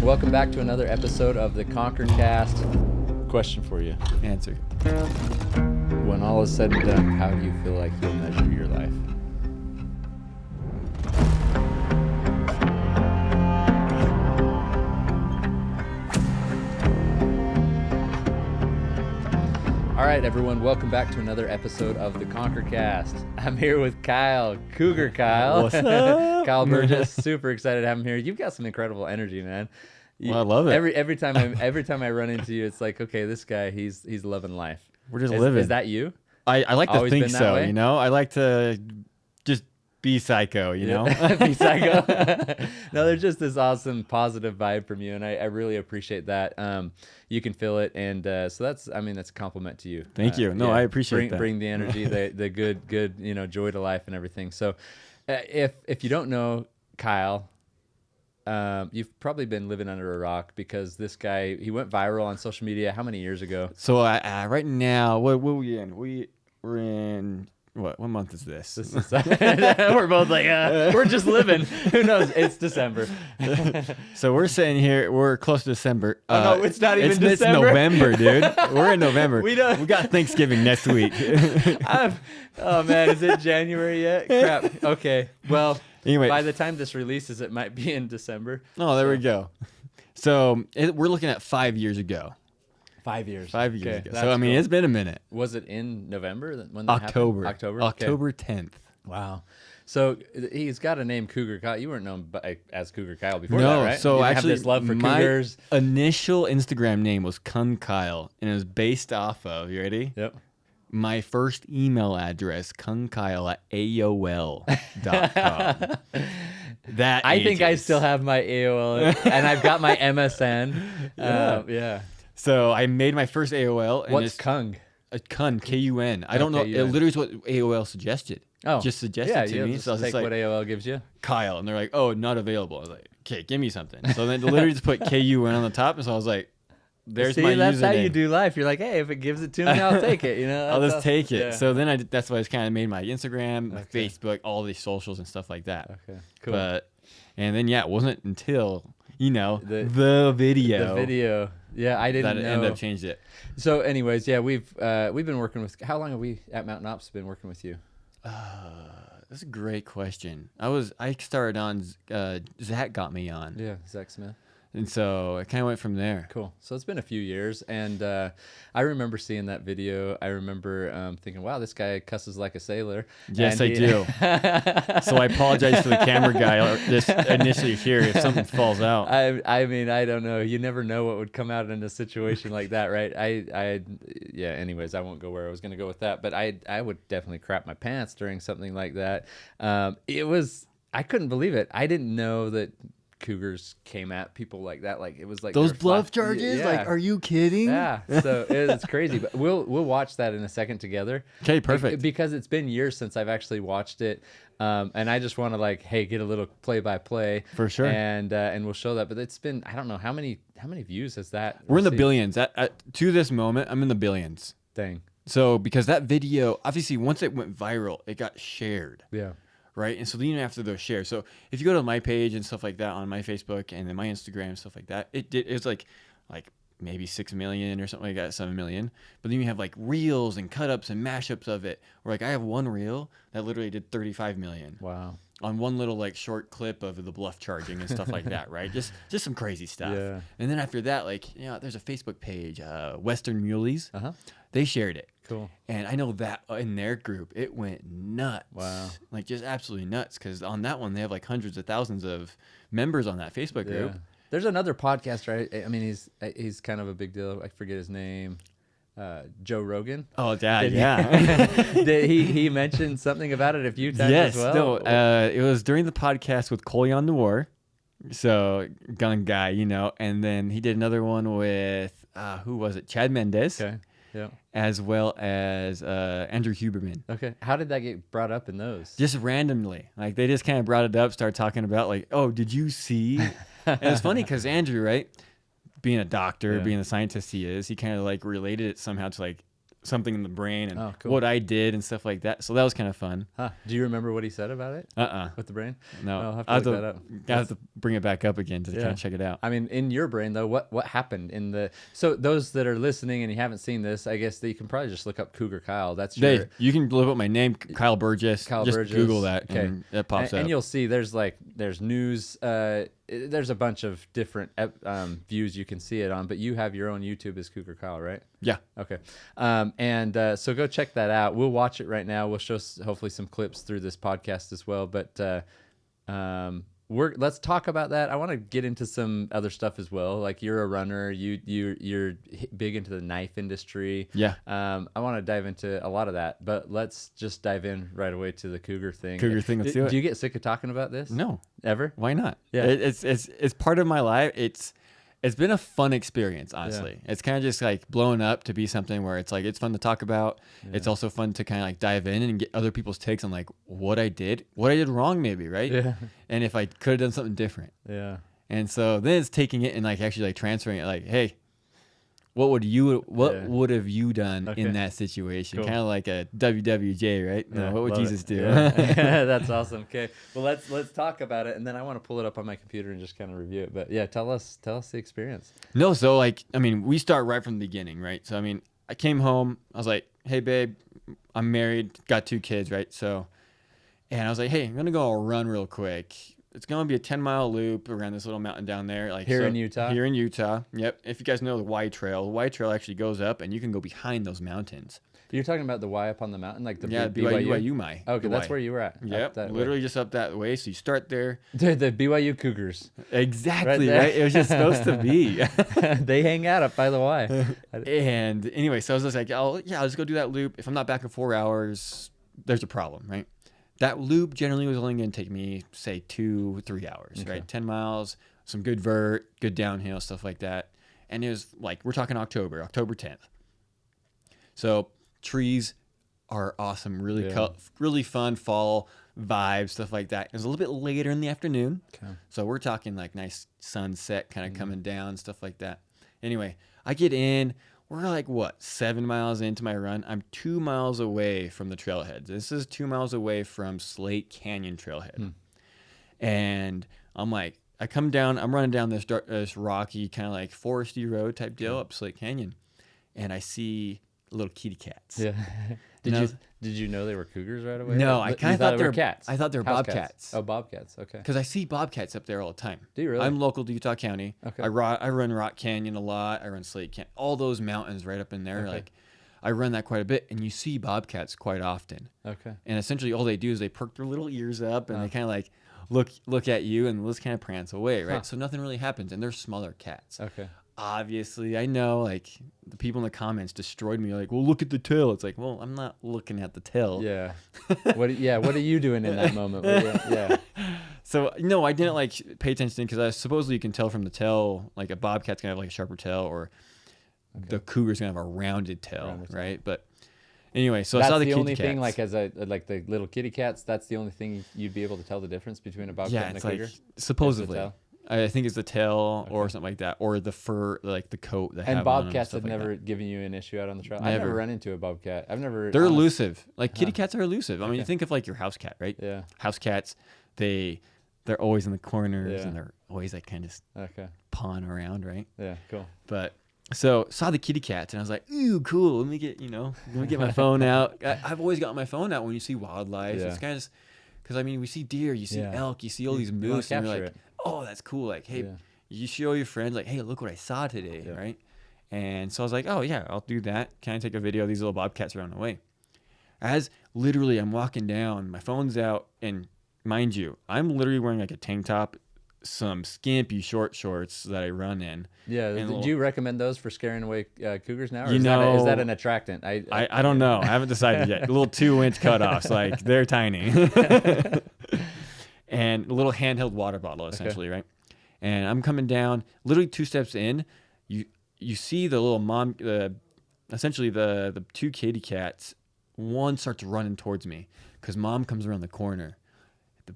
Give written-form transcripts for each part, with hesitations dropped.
Welcome back to another episode of the Conquer Cast. Question for you. Answer. When all is said and done, how do you feel like you'll measure your life? All right, everyone, welcome back to another episode of the Conquer Cast. I'm here with Kyle, Cougar Kyle. What's up? Kyle Burgess, super excited to have him here. You've got some incredible energy, man. Well, I love it. Every time I run into you, it's like, okay, this guy, he's loving life. We're just living. Is that you? I like to Always think been that so, way? you know? I like to just be psycho, you know? Be psycho. No, there's just this awesome positive vibe from you, and I really appreciate that. You can feel it, and so that's a compliment to you. Thank you. No, I appreciate that. Bring the energy, the good joy to life and everything. So if you don't know Kyle, you've probably been living under a rock, because this guy, he went viral on social media how many years ago? So right now, what are we in? We're in, what month is this? This is, we're both like, we're just living. Who knows? It's December. So we're sitting here, we're close to December. Oh, no, it's not even December. It's November, dude. We're in November. We got Thanksgiving next week. Oh, man, is it January yet? Crap. Okay, well, Anyway. by the time this releases, it might be in December. Oh, there we go. So we're looking at 5 years ago. 5 years. 5 years Okay, ago. So, cool. it's been a minute. Was it in November when that October. happened? October 10th. Wow. So he's got a name, Cougar Kyle. You weren't known as Cougar Kyle before No, that, right? so you actually, have this love for my cougars. initial Instagram name was Kyle, and it was based off of, you ready? Yep. My first email address, kyle@aol.com. That I think I ages. still have my AOL, and I've got my MSN. Yeah. So I made my first AOL. And What's it's Kung? Kun, Kun. I don't know. It K-U-N. literally is what AOL suggested. Oh, Just suggested yeah, to you me. just So I was take just like, what AOL gives you. Kyle. And they're like, oh, not available. I was like, okay, give me something. So then they literally just put KUN on the top. And so I was like, there's See, my that's username. how you do life. You're like, hey, if it gives it to me, I'll take it. You know, I'll That's just take it. yeah. So then that's why I just kind of made my Instagram, my Okay. Facebook, all these socials and stuff like that. Okay, cool. And then, it wasn't until, The video. The video. Yeah, I didn't that know. ended up changed it. So anyways, yeah, we've been working with, how long have we at MTN Ops been working with you? That's a great question. I started on, Zach got me on. Yeah, Zach Smith. And so I kind of went from there. Cool. So it's been a few years, and I remember seeing that video. I remember thinking, wow, this guy cusses like a sailor. Yes, And I do. So I apologize to the camera guy just initially here if something falls out. I mean, I don't know. You never know what would come out in a situation like that, right? Yeah, anyways, I won't go where I was going to go with that, but I would definitely crap my pants during something like that. I couldn't believe it. I didn't know that cougars came at people like that. Like, it was like Those they're bluff charges? Yeah. Like, are you kidding? Yeah, so it's crazy, but we'll watch that in a second together. Okay, perfect. Because it's been years since I've actually watched it, and I just want to get a little play-by-play For sure. and we'll show that. But it's been, I don't know how many views has that. We're in the received? billions. To this moment, I'm in the billions. Dang. So because that video, obviously, once it went viral, it got shared. Yeah. Right. And so then you have to those share. So if you go to my page and stuff like that on my Facebook and then my Instagram and stuff like that, it's like maybe 6 million or something like that, 7 million. But then you have like reels and cut ups and mashups of it. Or like I have one reel that literally did 35 million. Wow. On one little like short clip of the bluff charging and stuff like that, right? Just some crazy stuff. Yeah. And then after that, there's a Facebook page, Western Muleys. Uh-huh. They shared it. Cool. And I know that in their group, it went nuts. Wow. Like just absolutely nuts. Because on that one, they have like hundreds of thousands of members on that Facebook group. Yeah. There's another podcast, right? I mean, he's kind of a big deal. I forget his name. Joe Rogan. Oh, Dad, yeah. He mentioned something about it a few times Yes, as well. no, it was during the podcast with Colyon Noir, so gun guy, and then he did another one with, who was it? Chad Mendez. Okay. Yeah. As well as Andrew Huberman. Okay. How did that get brought up in those? Just randomly. Like, they just kind of brought it up, started talking about, like, oh, did you see? And it's funny because Andrew, right, being a doctor, Yeah. being the scientist he is, he kind of, like, related it somehow to, like, something in the brain and Oh, cool. what I did and stuff like that. So that was kind of fun. Huh. Do you remember what he said about it? With the brain? No. I'll have to I look that up. have to bring it back up again to kind of check it out. I mean, in your brain though, what happened in the? So those that are listening and you haven't seen this, I guess that you can probably just look up Cougar Kyle. That's your. You can look up my name, Kyle Burgess. Just Burgess. Google that, Okay. and it pops up. And you'll see there's news. There's a bunch of different views you can see it on, but you have your own YouTube as Cougar Kyle, right? Yeah. Okay. So go check that out. We'll watch it right now. We'll show hopefully some clips through this podcast as well. But let's talk about that. I want to get into some other stuff as well. Like you're a runner. You're big into the knife industry. Yeah. I want to dive into a lot of that, but let's just dive in right away to the Cougar thing. Let's do it. Do you get sick of talking about this? No. Ever? Why not? Yeah. It's part of my life. It's been a fun experience, honestly. Yeah. It's kind of just like blown up to be something where it's like it's fun to talk about. Yeah. It's also fun to kind of like dive in and get other people's takes on like what I did wrong, maybe, right? Yeah. And if I could have done something different. Yeah. And so then it's taking it and like actually like transferring it, like, hey, what would have you done in that situation? Cool. Kind of like a WWJ, right? Yeah, no, what would Jesus do? Yeah. That's awesome. Okay, well let's talk about it, and then I want to pull it up on my computer and just kind of review it. But yeah, tell us the experience. No, so like I mean, we start right from the beginning, right? So I mean, I came home, I was like, hey babe, I'm married, got 2 kids, right? So, and I was like, hey, I'm gonna go run real quick. It's going to be a 10-mile loop around this little mountain down there. Like in Utah? Here in Utah, yep. If you guys know the Y Trail actually goes up, and you can go behind those mountains. You're talking about the Y up on the mountain? Like the BYU. Okay, that's where you were at. Yep, literally just up that way. So you start there. Dude, the BYU Cougars. Exactly, right? It was just supposed to be. They hang out up by the Y. And anyway, so I was just like, I'll just go do that loop. If I'm not back in 4 hours, there's a problem, right? That loop generally was only going to take me, say, 2-3 hours, right? 10 miles, some good vert, good downhill, stuff like that. And it was like, we're talking October 10th. So trees are awesome, really fun fall vibes, stuff like that. It was a little bit later in the afternoon. Okay. So we're talking like nice sunset kind of coming down, stuff like that. Anyway, I get in. We're like, 7 miles into my run. I'm 2 miles away from the trailhead. This is 2 miles away from Slate Canyon trailhead. And I'm like, I come down, I'm running down this rocky, kind of like foresty road type deal up Slate Canyon. And I see little kitty cats. Yeah. Did you know they were cougars right away? No, I kind of thought they were cats. I thought they were House bobcats. Cats. Oh, bobcats. Okay. Because I see bobcats up there all the time. Do you really? I'm local to Utah County. Okay. I run Rock Canyon a lot. I run Slate Canyon. All those mountains right up in there. Okay. Like, I run that quite a bit, and you see bobcats quite often. Okay. And essentially, all they do is they perk their little ears up, and they kind of like look at you, and just kind of prance away, right? So nothing really happens, and they're smaller cats. Okay. Obviously, I know, like, the people in the comments destroyed me. Like, well, look at the tail. It's like, well, I'm not looking at the tail. Yeah. What are you doing in that moment? Yeah. So, no, I didn't, like, pay attention because supposedly you can tell from the tail, like, a bobcat's going to have, like, a sharper tail, or the cougar's going to have a rounded tail, right? But anyway, so that's I saw the kitty only cats. Thing, like, like the little kitty cats, that's the only thing you'd be able to tell the difference between a bobcat and a cougar? Like, supposedly. I think it's the tail or something like that, or the fur, like the coat. And bobcats have never given you an issue out on the trail? I've never run into a bobcat. They're elusive. Like kitty cats are elusive. I mean, you think of like your house cat, right? Yeah. House cats, they're always in the corners and they're always like kind of pawing around, right? Yeah, cool. But so saw the kitty cats and I was like, ooh, cool. Let me get my phone out. I've always got my phone out when you see wildlife. It's kind of because I mean we see deer, you see elk, you see all these moose, and you're like, oh, that's cool. Like, hey, you show your friends, like, hey, look what I saw today, right? And so I was like, oh, yeah, I'll do that. Can I take a video of these little bobcats running away? As literally I'm walking down, my phone's out, and mind you, I'm literally wearing like a tank top, some skimpy short shorts that I run in. Yeah, do you recommend those for scaring away cougars now? Or is that an attractant? I don't know. I haven't decided yet. Little 2-inch cutoffs, like they're tiny. And a little handheld water bottle, essentially, right? And I'm coming down, literally 2 steps in, you see the little mom, essentially the 2 kitty cats. One starts running towards me because mom comes around the corner.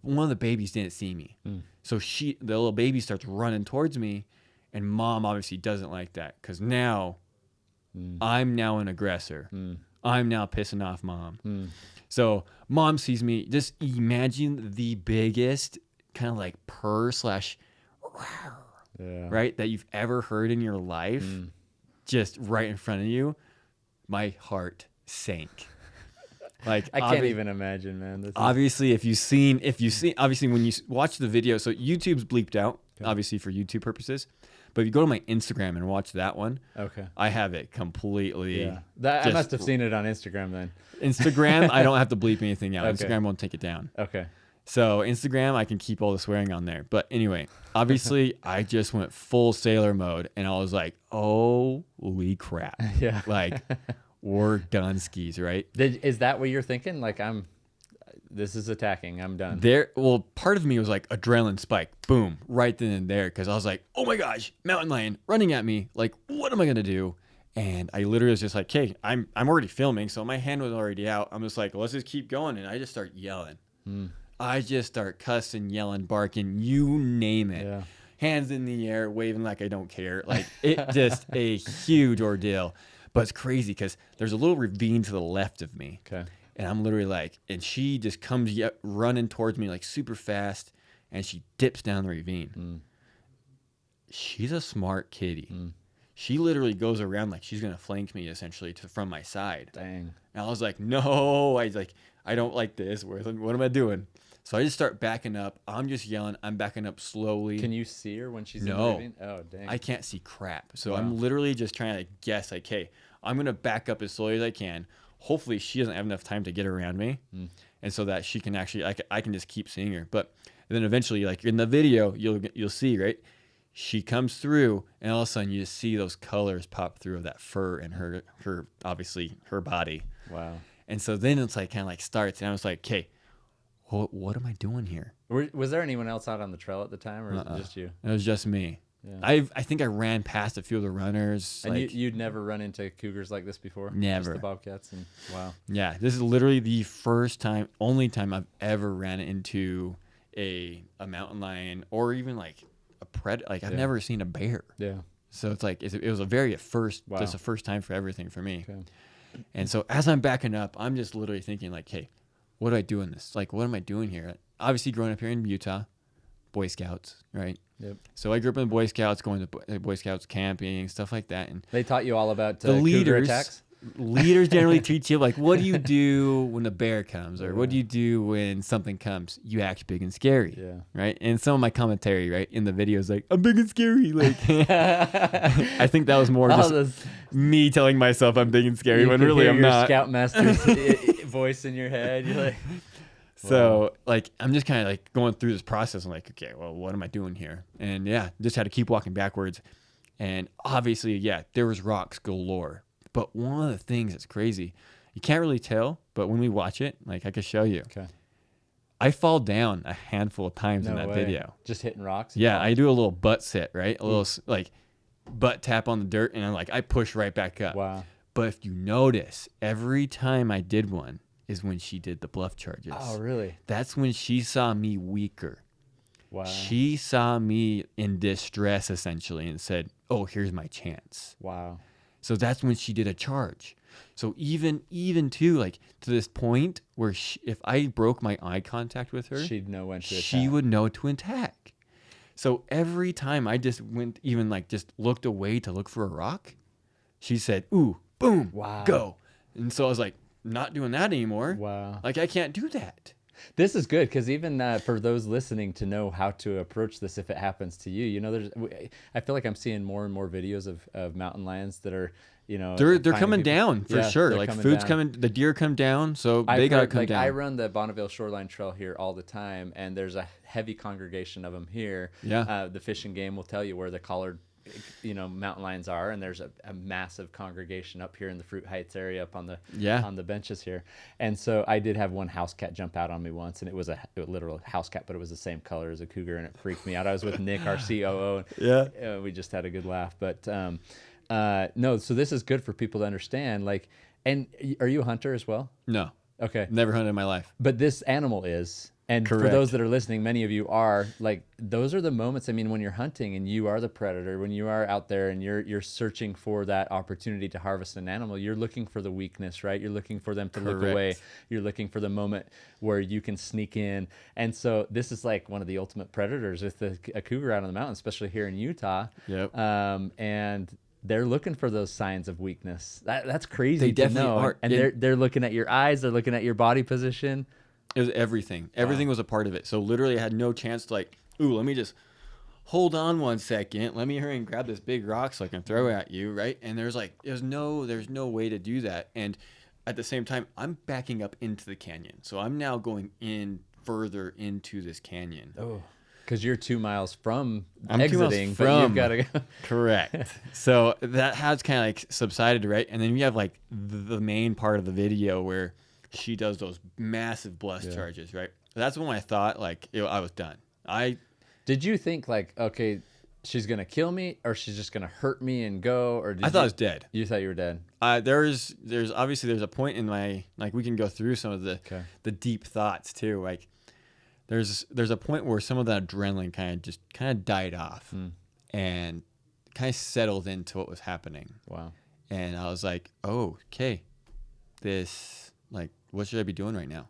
One of the babies didn't see me, so the little baby starts running towards me, and mom obviously doesn't like that because now I'm now an aggressor. I'm now pissing off mom. So mom sees me. Just imagine the biggest kind of like purr slash right that you've ever heard in your life, just right in front of you. My heart sank. Like I can't even imagine, man. This obviously, if you've seen, obviously when you watch the video, so YouTube's bleeped out, obviously for YouTube purposes. But if you go to my Instagram and watch that one, I have it completely. Yeah, I must have seen it on Instagram then. Instagram, I don't have to bleep anything out. Instagram won't take it down. Okay. So Instagram, I can keep all the swearing on there. But anyway, obviously, I just went full sailor mode, and I was like, "Holy crap!" Yeah. Like, we're done skis, right? Is that what you're thinking? Like, this is attacking. I'm done. Well, part of me was like adrenaline spike, boom, right then and there, because I was like, "Oh my gosh, mountain lion running at me! Like, what am I gonna do?" And I literally was just like, "Hey, I'm already filming, so my hand was already out. I'm just like, let's just keep going," and I just start yelling. I just start cussing, yelling, barking, you name it. Yeah. Hands in the air, waving like I don't care. Like, it just a huge ordeal. But it's crazy because there's a little ravine to the left of me. Okay. And I'm literally like, and she just comes running towards me like super fast, and she dips down the ravine. She's a smart kitty. She literally goes around like she's gonna flank me essentially from my side. Dang. And I was like, no, I don't like this. What am I doing? So I just start backing up. I'm just yelling. I'm backing up slowly. Can you see her when she's in the ravine? Oh, dang. I can't see crap. So I'm literally just trying to guess, like, hey, I'm going to back up as slowly as I can. Hopefully she doesn't have enough time to get around me. And so that she can actually, I can just keep seeing her. But then eventually, like in the video, you'll see, right? She comes through, and all of a sudden you just see those colors pop through of that fur and her obviously her body. Wow. And so then it's like kind of like starts, and I was like, okay, what am I doing here? Was there anyone else out on the trail at the time, or was it just you? It was just me. Yeah. I think I ran past a few of the runners. And you'd never run into cougars like this before? Never. Just the bobcats? And wow. Yeah, this is literally the only time I've ever ran into a mountain lion or even like a predator. Like I've never seen a bear. Yeah. So it's like it was just a first time for everything for me. Okay. And so as I'm backing up, I'm just literally thinking like, hey, what do I do in this? Like, what am I doing here? Obviously, growing up here in Utah, Boy Scouts, right? Yep. So I grew up in Boy Scouts, going to Boy Scouts camping, stuff like that. And they taught you all about the leaders. Attacks? Leaders generally teach you, like, what do you do when a bear comes? Or what do you do when something comes? You act big and scary, right? And some of my commentary, right, in the video is like, I'm big and scary. Like, I think that was more just me telling myself I'm big and scary when really I'm not. Scoutmaster's voice in your head. You're like... So, like, I'm just kind of, like, going through this process. I'm like, okay, well, what am I doing here? And, just had to keep walking backwards. And obviously, there was rocks galore. But one of the things that's crazy, you can't really tell, but when we watch it, like, I could show you. Okay. I fall down a handful of times in that video. Just hitting rocks? Yeah, I do a little butt sit, right? A little, like, butt tap on the dirt, and I'm like, I push right back up. Wow. But if you notice, every time I did one, is when she did the bluff charges. Oh, really? That's when she saw me weaker. Wow. She saw me in distress, essentially, and said, oh, here's my chance. Wow. So that's when she did a charge. So even to, like, to this point where if I broke my eye contact with her, she'd know when to attack. She would know to attack. So every time I just went, even like just looked away to look for a rock, she said, ooh, boom, go. And so I was like, not doing that anymore. Wow. Like, I can't do that. This is good because even for those listening to know how to approach this if it happens to you, I feel like I'm seeing more and more videos of mountain lions that are, they're coming down for sure. Like food's coming, the deer come down, so they gotta come down. I run the Bonneville Shoreline Trail here all the time, and there's a heavy congregation of them here. Yeah. The Fish and Game will tell you where the collared mountain lions are, and there's a massive congregation up here in the Fruit Heights area up on the benches here. And so I did have one house cat jump out on me once, and it was a literal house cat, but it was the same color as a cougar, and it freaked me out. I was with Nick, our COO, and we just had a good laugh. But no, so this is good for people to understand. Like, and are you a hunter as well? No. Okay. Never hunted in my life. But this animal is. And for Correct. those that are listening, many of you are, like, those are the moments. I mean, when you're hunting and you are the predator, when you are out there and you're searching for that opportunity to harvest an animal, you're looking for the weakness, right? You're looking for them to look away. Correct. You're looking for the moment where you can sneak in. And so this is like one of the ultimate predators with a cougar out on the mountain, especially here in Utah. Yep. And they're looking for those signs of weakness. That's crazy They to definitely know. are. And they're looking at your eyes. They're looking at your body position. It was everything. Everything was a part of it. So literally I had no chance to like, ooh, let me just hold on 1 second. Let me hurry and grab this big rock so I can throw it at you, right? And there's no way to do that. And at the same time, I'm backing up into the canyon. So I'm now going in further into this canyon. Oh, because you're 2 miles from I'm 2 miles exiting, but you've got to go. Correct. So that has kind of like subsided, right? And then you have like the main part of the video where she does those massive blast charges, right? That's when I thought like I was done. Did you think like, okay, she's gonna kill me, or she's just gonna hurt me and go, or I thought I was dead. You thought you were dead. There's obviously there's a point in my, like, we can go through some of the deep thoughts too. Like there's a point where some of that adrenaline kind of died off and kind of settled into what was happening. Wow. And I was like, oh, okay, this, like, what should I be doing right now?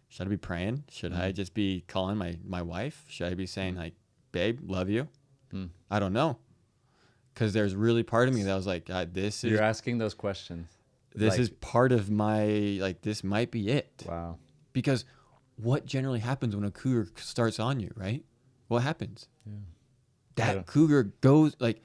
Should I be praying? Should I just be calling my wife? Should I be saying like, babe, love you? I don't know. Because there's really part of me that was like, God, You're asking those questions. This is part of my, like, this might be it. Wow. Because what generally happens when a cougar starts on you, right? What happens? Yeah. That cougar goes, like,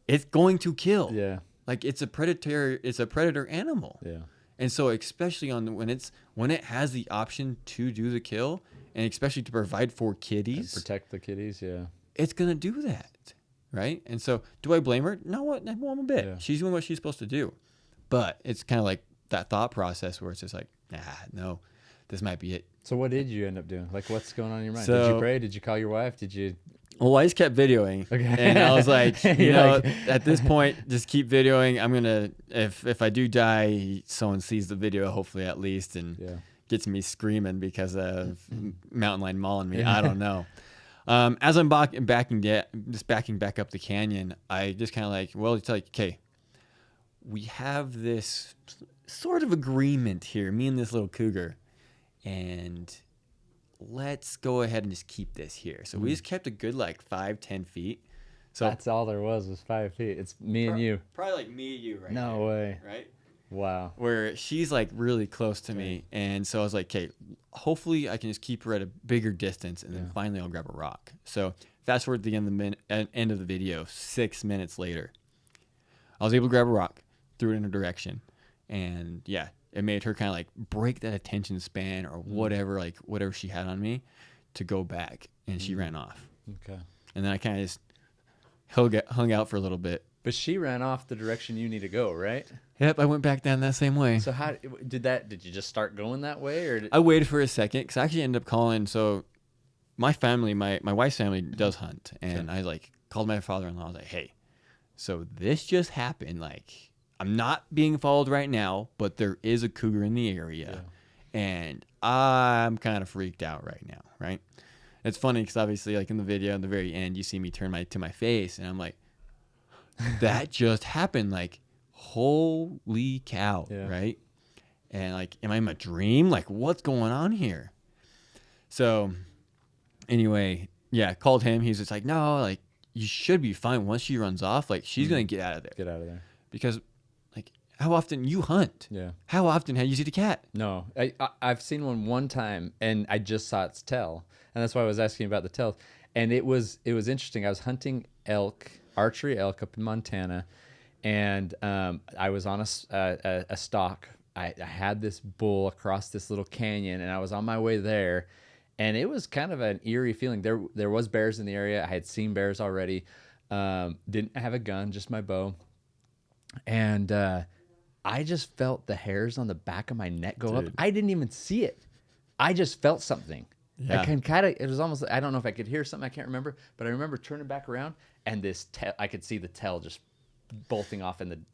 it's going to kill. Yeah. Like, it's a predator animal. Yeah. And so especially when it has the option to do the kill, and especially to provide for kitties, And protect the kitties. Yeah. it's going to do that. Right. And so do I blame her? No, I'm a bit. Yeah. She's doing what she's supposed to do. But it's kind of like that thought process where it's just like, no, this might be it. So what did you end up doing? Like, what's going on in your mind? So, did you pray? Did you call your wife? Did you? Well, I just kept videoing. Okay. And I was like, you know, like... at this point, just keep videoing. I'm going to, if I do die, someone sees the video, hopefully at least, and gets me screaming because of mountain lion mauling me. I don't know. As I'm backing back up the canyon, I just kind of like, well, it's like, okay, we have this sort of agreement here, me and this little cougar, and let's go ahead and just keep this here. So we just kept a good, like, 5-10 feet. So that's all there was 5 feet. It's me and you. Probably like me and you right No there, way. right? Wow. Where she's like really close to me. And so I was like, okay, hopefully I can just keep her at a bigger distance, and then finally I'll grab a rock. So fast forward to the end of the video, 6 minutes later, I was able to grab a rock, threw it in her direction. And it made her kind of like break that attention span or whatever she had on me to go back. And she ran off. Okay. And then I kind of just hung out for a little bit. But she ran off the direction you need to go, right? Yep, I went back down that same way. So how did you just start going that way, or I waited for a second because I actually ended up calling. So my family, my wife's family does hunt, and I like called my father-in-law. I was like, hey, so this just happened. Like, I'm not being followed right now, but there is a cougar in the area, and I'm kind of freaked out right now, right? It's funny because obviously, like in the video, at the very end, you see me turn to my face, and I'm like, that just happened. Like, holy cow, right? And like, am I in a dream? Like, what's going on here? So anyway, called him. He's just like, no, like, you should be fine. Once she runs off, like, she's going to get out of there. Get out of there. Because, like, how often you hunt? Yeah. How often have you seen a cat? No. I've seen one time, and I just saw its tail. And that's why I was asking about the tail. And it was interesting. I was hunting archery elk up in Montana, and I was on a stalk. I had this bull across this little canyon, and I was on my way there, and it was kind of an eerie feeling. There was bears in the area. I had seen bears already. Didn't have a gun, just my bow, and I just felt the hairs on the back of my neck go up. I didn't even see it. I just felt something. Yeah. It was almost, I don't know if I could hear something, I can't remember, but I remember turning back around, and I could see the tail just bolting off in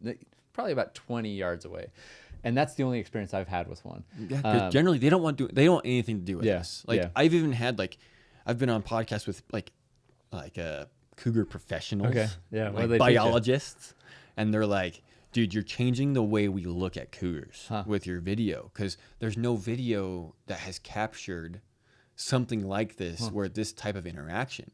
probably about 20 yards away. And that's the only experience I've had with one. Yeah, because generally they don't want anything to do with us. Like I've even had I've been on podcasts with like cougar professionals, Okay. Yeah. What do like they teach you? biologists, and they're like, dude, you're changing the way we look at cougars with your video, because there's no video that has captured something like this where this type of interaction.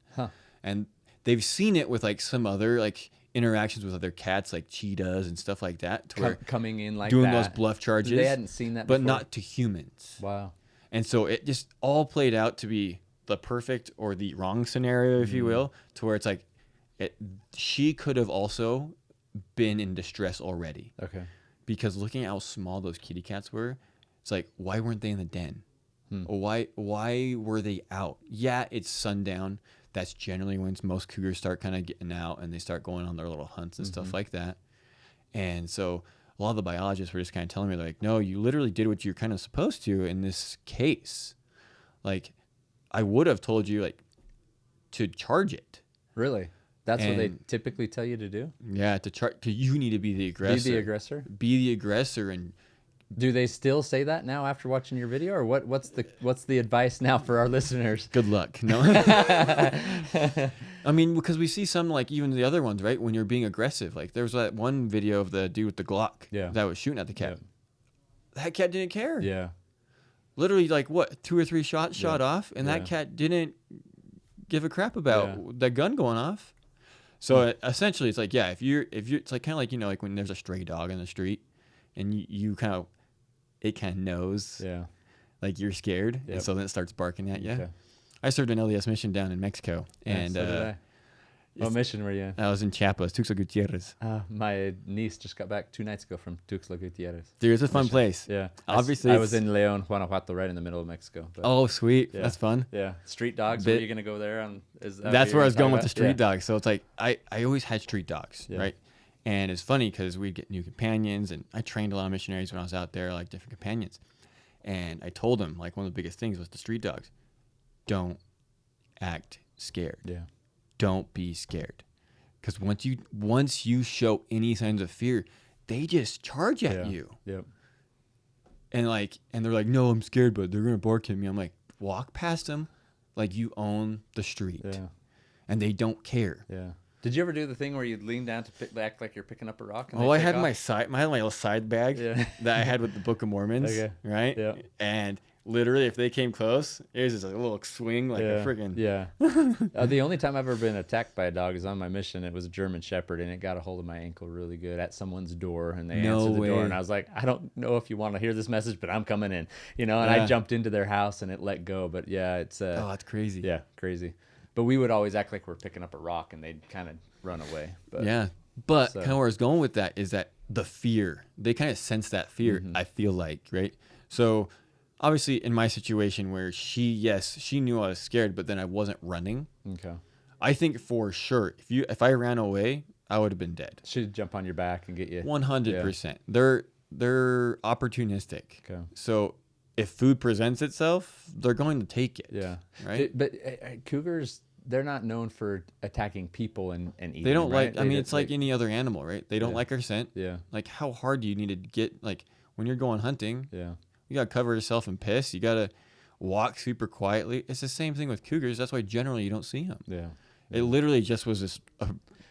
And they've seen it with like some other like interactions with other cats, like cheetahs and stuff like that, to where Coming in like doing that. those bluff charges. They hadn't seen that but before. not to humans. Wow. And so it just all played out to be the perfect or the wrong scenario, if you will, to where it's like she could have also been in distress already. Okay. Because looking at how small those kitty cats were, it's like, why weren't they in the den? Why were they out? Yeah, it's sundown. That's generally when most cougars start kind of getting out and they start going on their little hunts and stuff like that. And so a lot of the biologists were just kind of telling me, like, no, you literally did what you're kind of supposed to in this case. Like, I would have told you, like, to charge it. Really? That's what they typically tell you to do? Yeah, to charge, because you need to be the aggressor. Be the aggressor? Be the aggressor. And do they still say that now after watching your video, or what's the advice now for our listeners? Good luck. No. I mean, because we see some, like, even the other ones, right? When you're being aggressive. Like, there was that one video of the dude with the Glock that was shooting at the cat. Yeah. That cat didn't care. Yeah. Literally, like, what, 2 or 3 shots shot off, and that cat didn't give a crap about the gun going off. So essentially, it's like, if you're, it's like kind of like, you know, like when there's a stray dog in the street, and you kind of, it kind of knows, like you're scared, and so then it starts barking at you. Okay. I served an LDS mission down in Mexico, and so did I. What mission were you in? I was in Chiapas, Tuxtla Gutierrez. My niece just got back 2 nights ago from Tuxtla Gutierrez. Dude, it's a fun place. Yeah. Obviously, I was in León, Guanajuato, right in the middle of Mexico. But oh, sweet. That's fun. Yeah. Street dogs, were you going to go there? That's where I was going with the street dogs. So it's like, I always had street dogs, right? And it's funny because we'd get new companions, and I trained a lot of missionaries when I was out there, like different companions. And I told them, like, one of the biggest things was the street dogs. Don't act scared. Yeah. Don't be scared. Because once you show any signs of fear, they just charge at you. Yep. And they're like, no, I'm scared, but they're gonna bark at me. I'm like, walk past them like you own the street. Yeah. And they don't care. Yeah. Did you ever do the thing where you lean down to act like you're picking up a rock? And I had my little side bag that I had with the Book of Mormons. Okay. Right? Yeah. And literally, if they came close, it was just a little swing, like a friggin'. Yeah. The only time I've ever been attacked by a dog is on my mission. It was a German Shepherd, and it got a hold of my ankle really good at someone's door, and they answered the door, and I was like, I don't know if you want to hear this message, but I'm coming in, you know. And I jumped into their house, and it let go. But yeah, it's oh, that's crazy. Yeah, crazy. But we would always act like we're picking up a rock, and they'd kind of run away. But But kind of where I was going with that is that the fear, they kind of sense that fear, I feel like, right? So obviously in my situation where she knew I was scared, but then I wasn't running. Okay. I think for sure, if I ran away, I would have been dead. She'd jump on your back and get you. 100%. They're opportunistic. Okay. So if food presents itself, they're going to take it. Yeah. Right? But cougars, they're not known for attacking people and eating. They don't like, I mean, it's like any other animal, right? They don't like our scent. Yeah. Like, how hard do you need to get, like, when you're going hunting, you got to cover yourself in piss. You got to walk super quietly. It's the same thing with cougars. That's why generally you don't see them. Yeah. It literally just was this.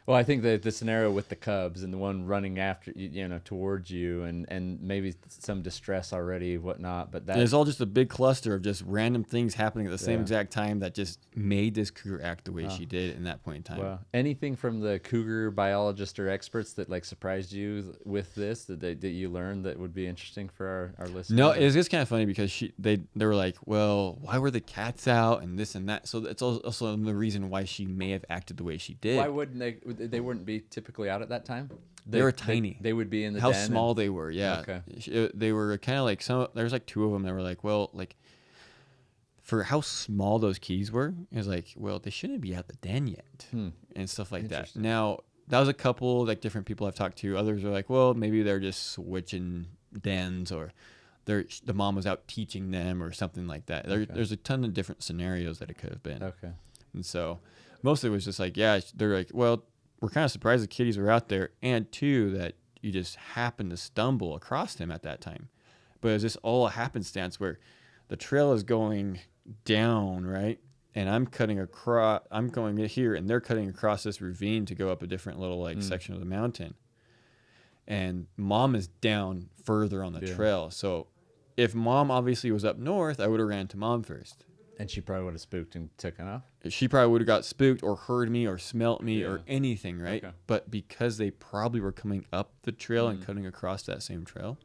Well, I think the scenario with the cubs and the one running after towards you and maybe some distress already, whatnot. But it's all just a big cluster of just random things happening at the same exact time that just made this cougar act the way she did in that point in time. Wow. Anything from the cougar biologists or experts that like surprised you with this that you learned that would be interesting for our listeners? No, it was just kind of funny because they were like, well, why were the cats out and this and that? So it's also the reason why she may have acted the way she did. Why wouldn't they wouldn't be typically out at that time? They were tiny. They would be in the how den small they were. Yeah. Okay. They were kind of like there's like 2 of them that were like, well, like for how small those keys were, it was like, well, they shouldn't be at the den yet and stuff like that. Now, that was a couple like different people I've talked to. Others are like, well, maybe they're just switching dens or the mom was out teaching them or something like that. There's a ton of different scenarios that it could have been. Okay. And so mostly it was just like, they're like, well, we're kind of surprised the kitties were out there, and 2, that you just happen to stumble across him at that time. But it's just all a happenstance where the trail is going down, right? And I'm going here, and they're cutting across this ravine to go up a different little like section of the mountain. And Mom is down further on the trail. So if Mom obviously was up north, I would have ran to Mom first. And she probably would have spooked and taken off. She probably would have got spooked or heard me or smelt me or anything, right? Okay. But because they probably were coming up the trail and cutting across that same trail,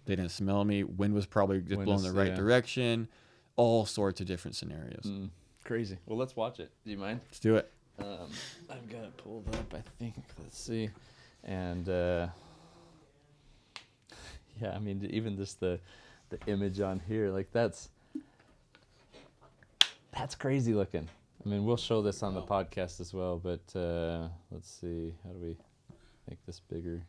they didn't smell me. Wind was probably just blowing the right direction. All sorts of different scenarios. Crazy. Well, let's watch it. Do you mind? Let's do it. I've got it pulled up, I think. Let's see. And yeah, I mean, even just the image on here, like that's crazy looking. I mean, we'll show this on the podcast as well, but let's see. How do we make this bigger?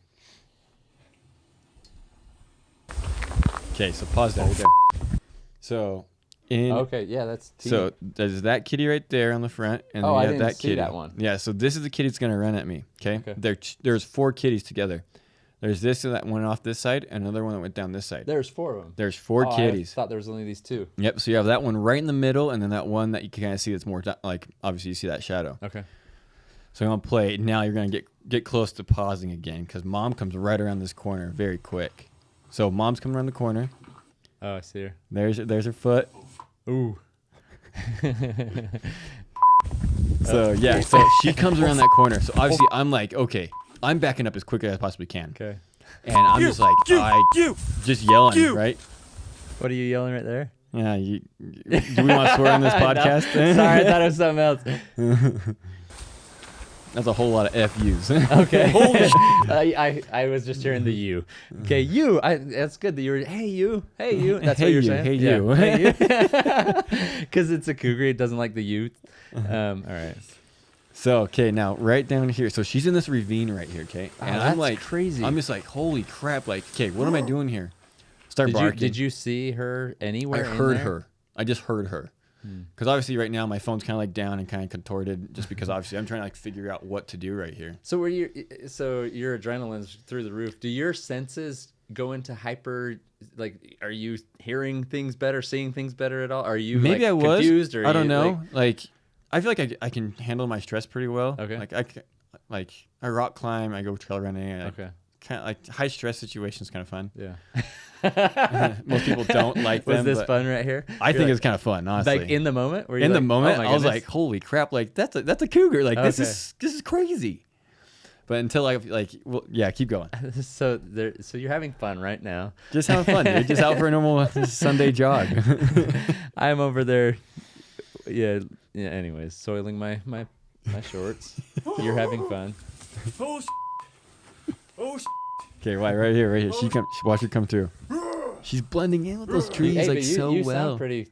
Okay, so pause that right there. So okay, yeah, that's Tina. So there's that kitty right there on the front, and then you have that kitty. That one. Yeah, so this is the kitty that's gonna run at me. Okay. There's 4 kitties together. There's this and that one off this side, and another one that went down this side. There's 4 of them. There's 4 kitties. I thought there was only these 2. Yep. So you have that one right in the middle, and then that one that you can kind of see that's more like obviously you see that shadow. Okay. So I'm gonna play. Now you're gonna get close to pausing again because Mom comes right around this corner very quick. So Mom's coming around the corner. Oh, I see her. There's her foot. Ooh. So yeah, so she comes around that corner. So obviously I'm like, okay, I'm backing up as quick as I possibly can. Okay. And I'm just like, just yelling, right? What are you yelling right there? Yeah, do we want to swear on this podcast? Sorry, I thought it was something else. That's a whole lot of FUs. Okay. I was just hearing the you. Okay, you. That's good that you were, hey, you. Hey, you. That's hey what you're you, saying? Hey, yeah. you. Hey, you. Because it's a cougar. It doesn't like the you. All right. So, okay, now right down here. So she's in this ravine right here, okay? And I'm like, crazy. I'm just like, holy crap. Like, okay, what am I doing here? Start barking. Did you see her anywhere? I heard her. I just heard her. Because obviously right now my phone's kind of like down and kind of contorted just because obviously I'm trying to like figure out what to do right here. So your adrenaline's through the roof. Do your senses go into hyper, like, are you hearing things better, seeing things better at all? Are you maybe like, confused? Or I don't know. Like I feel like I can handle my stress pretty well. Okay. Like I rock climb, I go trail running. Okay. Kind of like high stress situations kind of fun. Yeah. Most people don't like them. Was this fun right here? I think it's kind of fun, honestly. Like in the moment? Were you in the like, moment, oh I was like, holy crap, like that's a cougar. Like this is crazy. But until keep going. So you're having fun right now. Just having fun, dude. Just out for a normal Sunday jog. I'm over there. Yeah. Anyways, soiling my shorts. You're having fun. Okay, right here. Watch her come through. She's blending in with those trees you well. Sound pretty.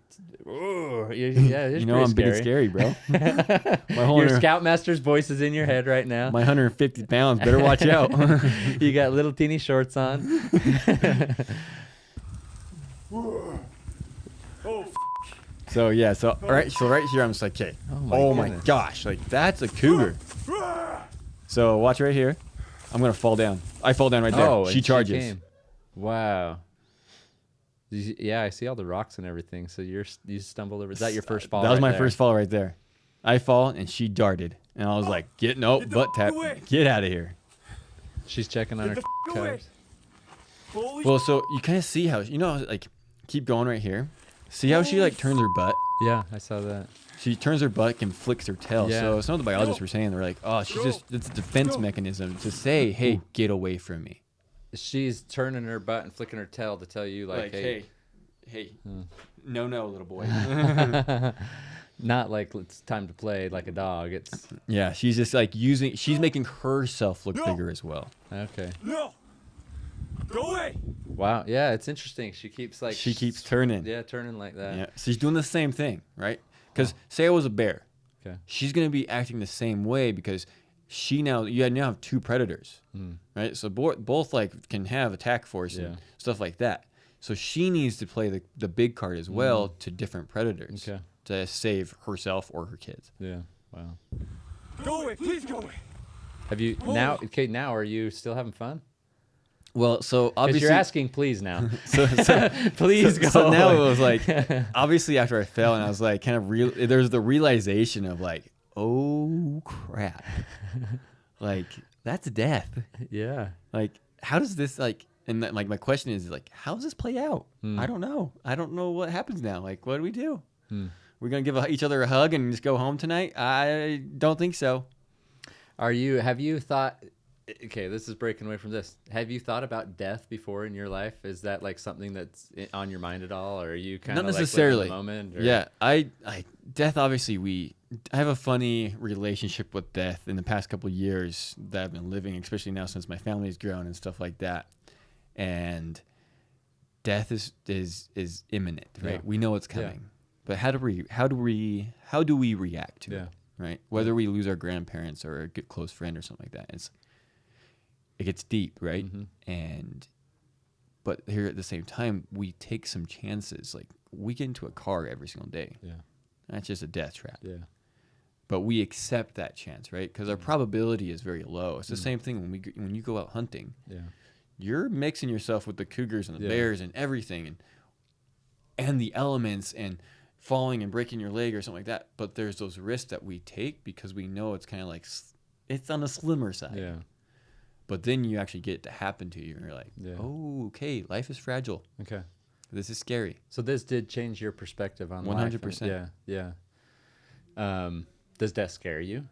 You know I'm big and scary, bro. Your Scoutmaster's voice is in your head right now. My 150 pounds. Better watch out. You got little teeny shorts on. So right here I'm just like, okay. Oh my gosh, like that's a cougar. So watch right here. I'm gonna fall down. I fall down right there. Oh, she charges. Wow. Yeah, I see all the rocks and everything. So you stumbled over. Is that your first fall? That was my first fall right there. I fall and she darted, and I was like, butt tap, get out of here. She's checking on her cars. Well, so you kind of see how like keep going right here. See how she like turns her butt? Yeah, I saw that. She turns her butt and flicks her tail. Yeah. So some of the biologists were saying, they're like, oh, it's a defense mechanism to say, hey, get away from me. She's turning her butt and flicking her tail to tell you, like hey, no, little boy. Not like it's time to play like a dog. It's she's just like she's making herself look bigger as well. Okay. No. Go away. Wow. Yeah, it's interesting. She keeps turning. Yeah, turning like that. Yeah. So she's doing the same thing, right? Because say I was a bear. Okay. She's gonna be acting the same way because you now have 2 predators, right? So both like can have attack force and stuff like that. So she needs to play the big card as well to different predators to save herself or her kids. Yeah. Wow. Go away, please go away. Have you now? Okay, now are you still having fun? Well, so Because obviously you're asking, please now. so Please go. So now it was like, obviously after I fell and I was like, kind of there's the realization of like, oh crap, like that's death. Yeah. Like, how does this like? And like my question is like, how does this play out? Hmm. I don't know. I don't know what happens now. Like, what do we do? Hmm. We're gonna give each other a hug and just go home tonight? I don't think so. Have you thought, okay, this is breaking away from this. Have you thought about death before in your life? Is that like something that's on your mind at all? Or are you kind of Not like necessarily. living the moment? Or? Yeah, I death. Obviously, I have a funny relationship with death in the past couple of years that I've been living, especially now since my family's grown and stuff like that. And death is imminent, right? Yeah. We know it's coming, but how do we react to it, right? Whether we lose our grandparents or a good close friend or something like that, it gets deep, right? Mm-hmm. But here at the same time, we take some chances. Like we get into a car every single day. Yeah. That's just a death trap. Yeah. But we accept that chance, right? Because our probability is very low. It's the same thing when you go out hunting. Yeah. You're mixing yourself with the cougars and the bears and everything and the elements and falling and breaking your leg or something like that. But there's those risks that we take because we know it's kind of like it's on the slimmer side. Yeah. But then you actually get it to happen to you and you're like, Yeah. oh, okay, life is fragile. Okay. This is scary. So this did change your perspective on life. 100%. Yeah. Does death scare you?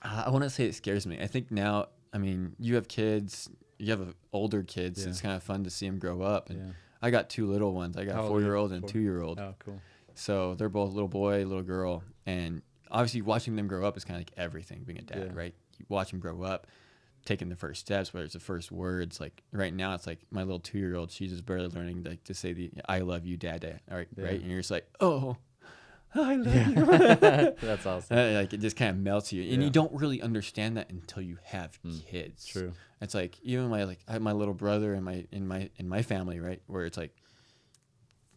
I want to say it scares me. I think now, I mean, you have kids, you have older kids. Yeah. It's kind of fun to see them grow up. And Yeah. I got two little ones. I got How a old are you? 4-year-old and a 4? 2-year-old. Oh, cool. So they're both little boy, little girl. And obviously watching them grow up is kind of like everything being a dad, Yeah. right? You watch them grow up, taking the first steps, whether it's the first words. Like right now, it's like my little 2-year-old, she's just barely learning like to say the "I love you, Dad." All right, Yeah. right? And you're just like, oh, I love you. That's awesome. Like it just kind of melts you, and you don't really understand that until you have kids. True. It's like even I have my little brother in my family, right, where it's like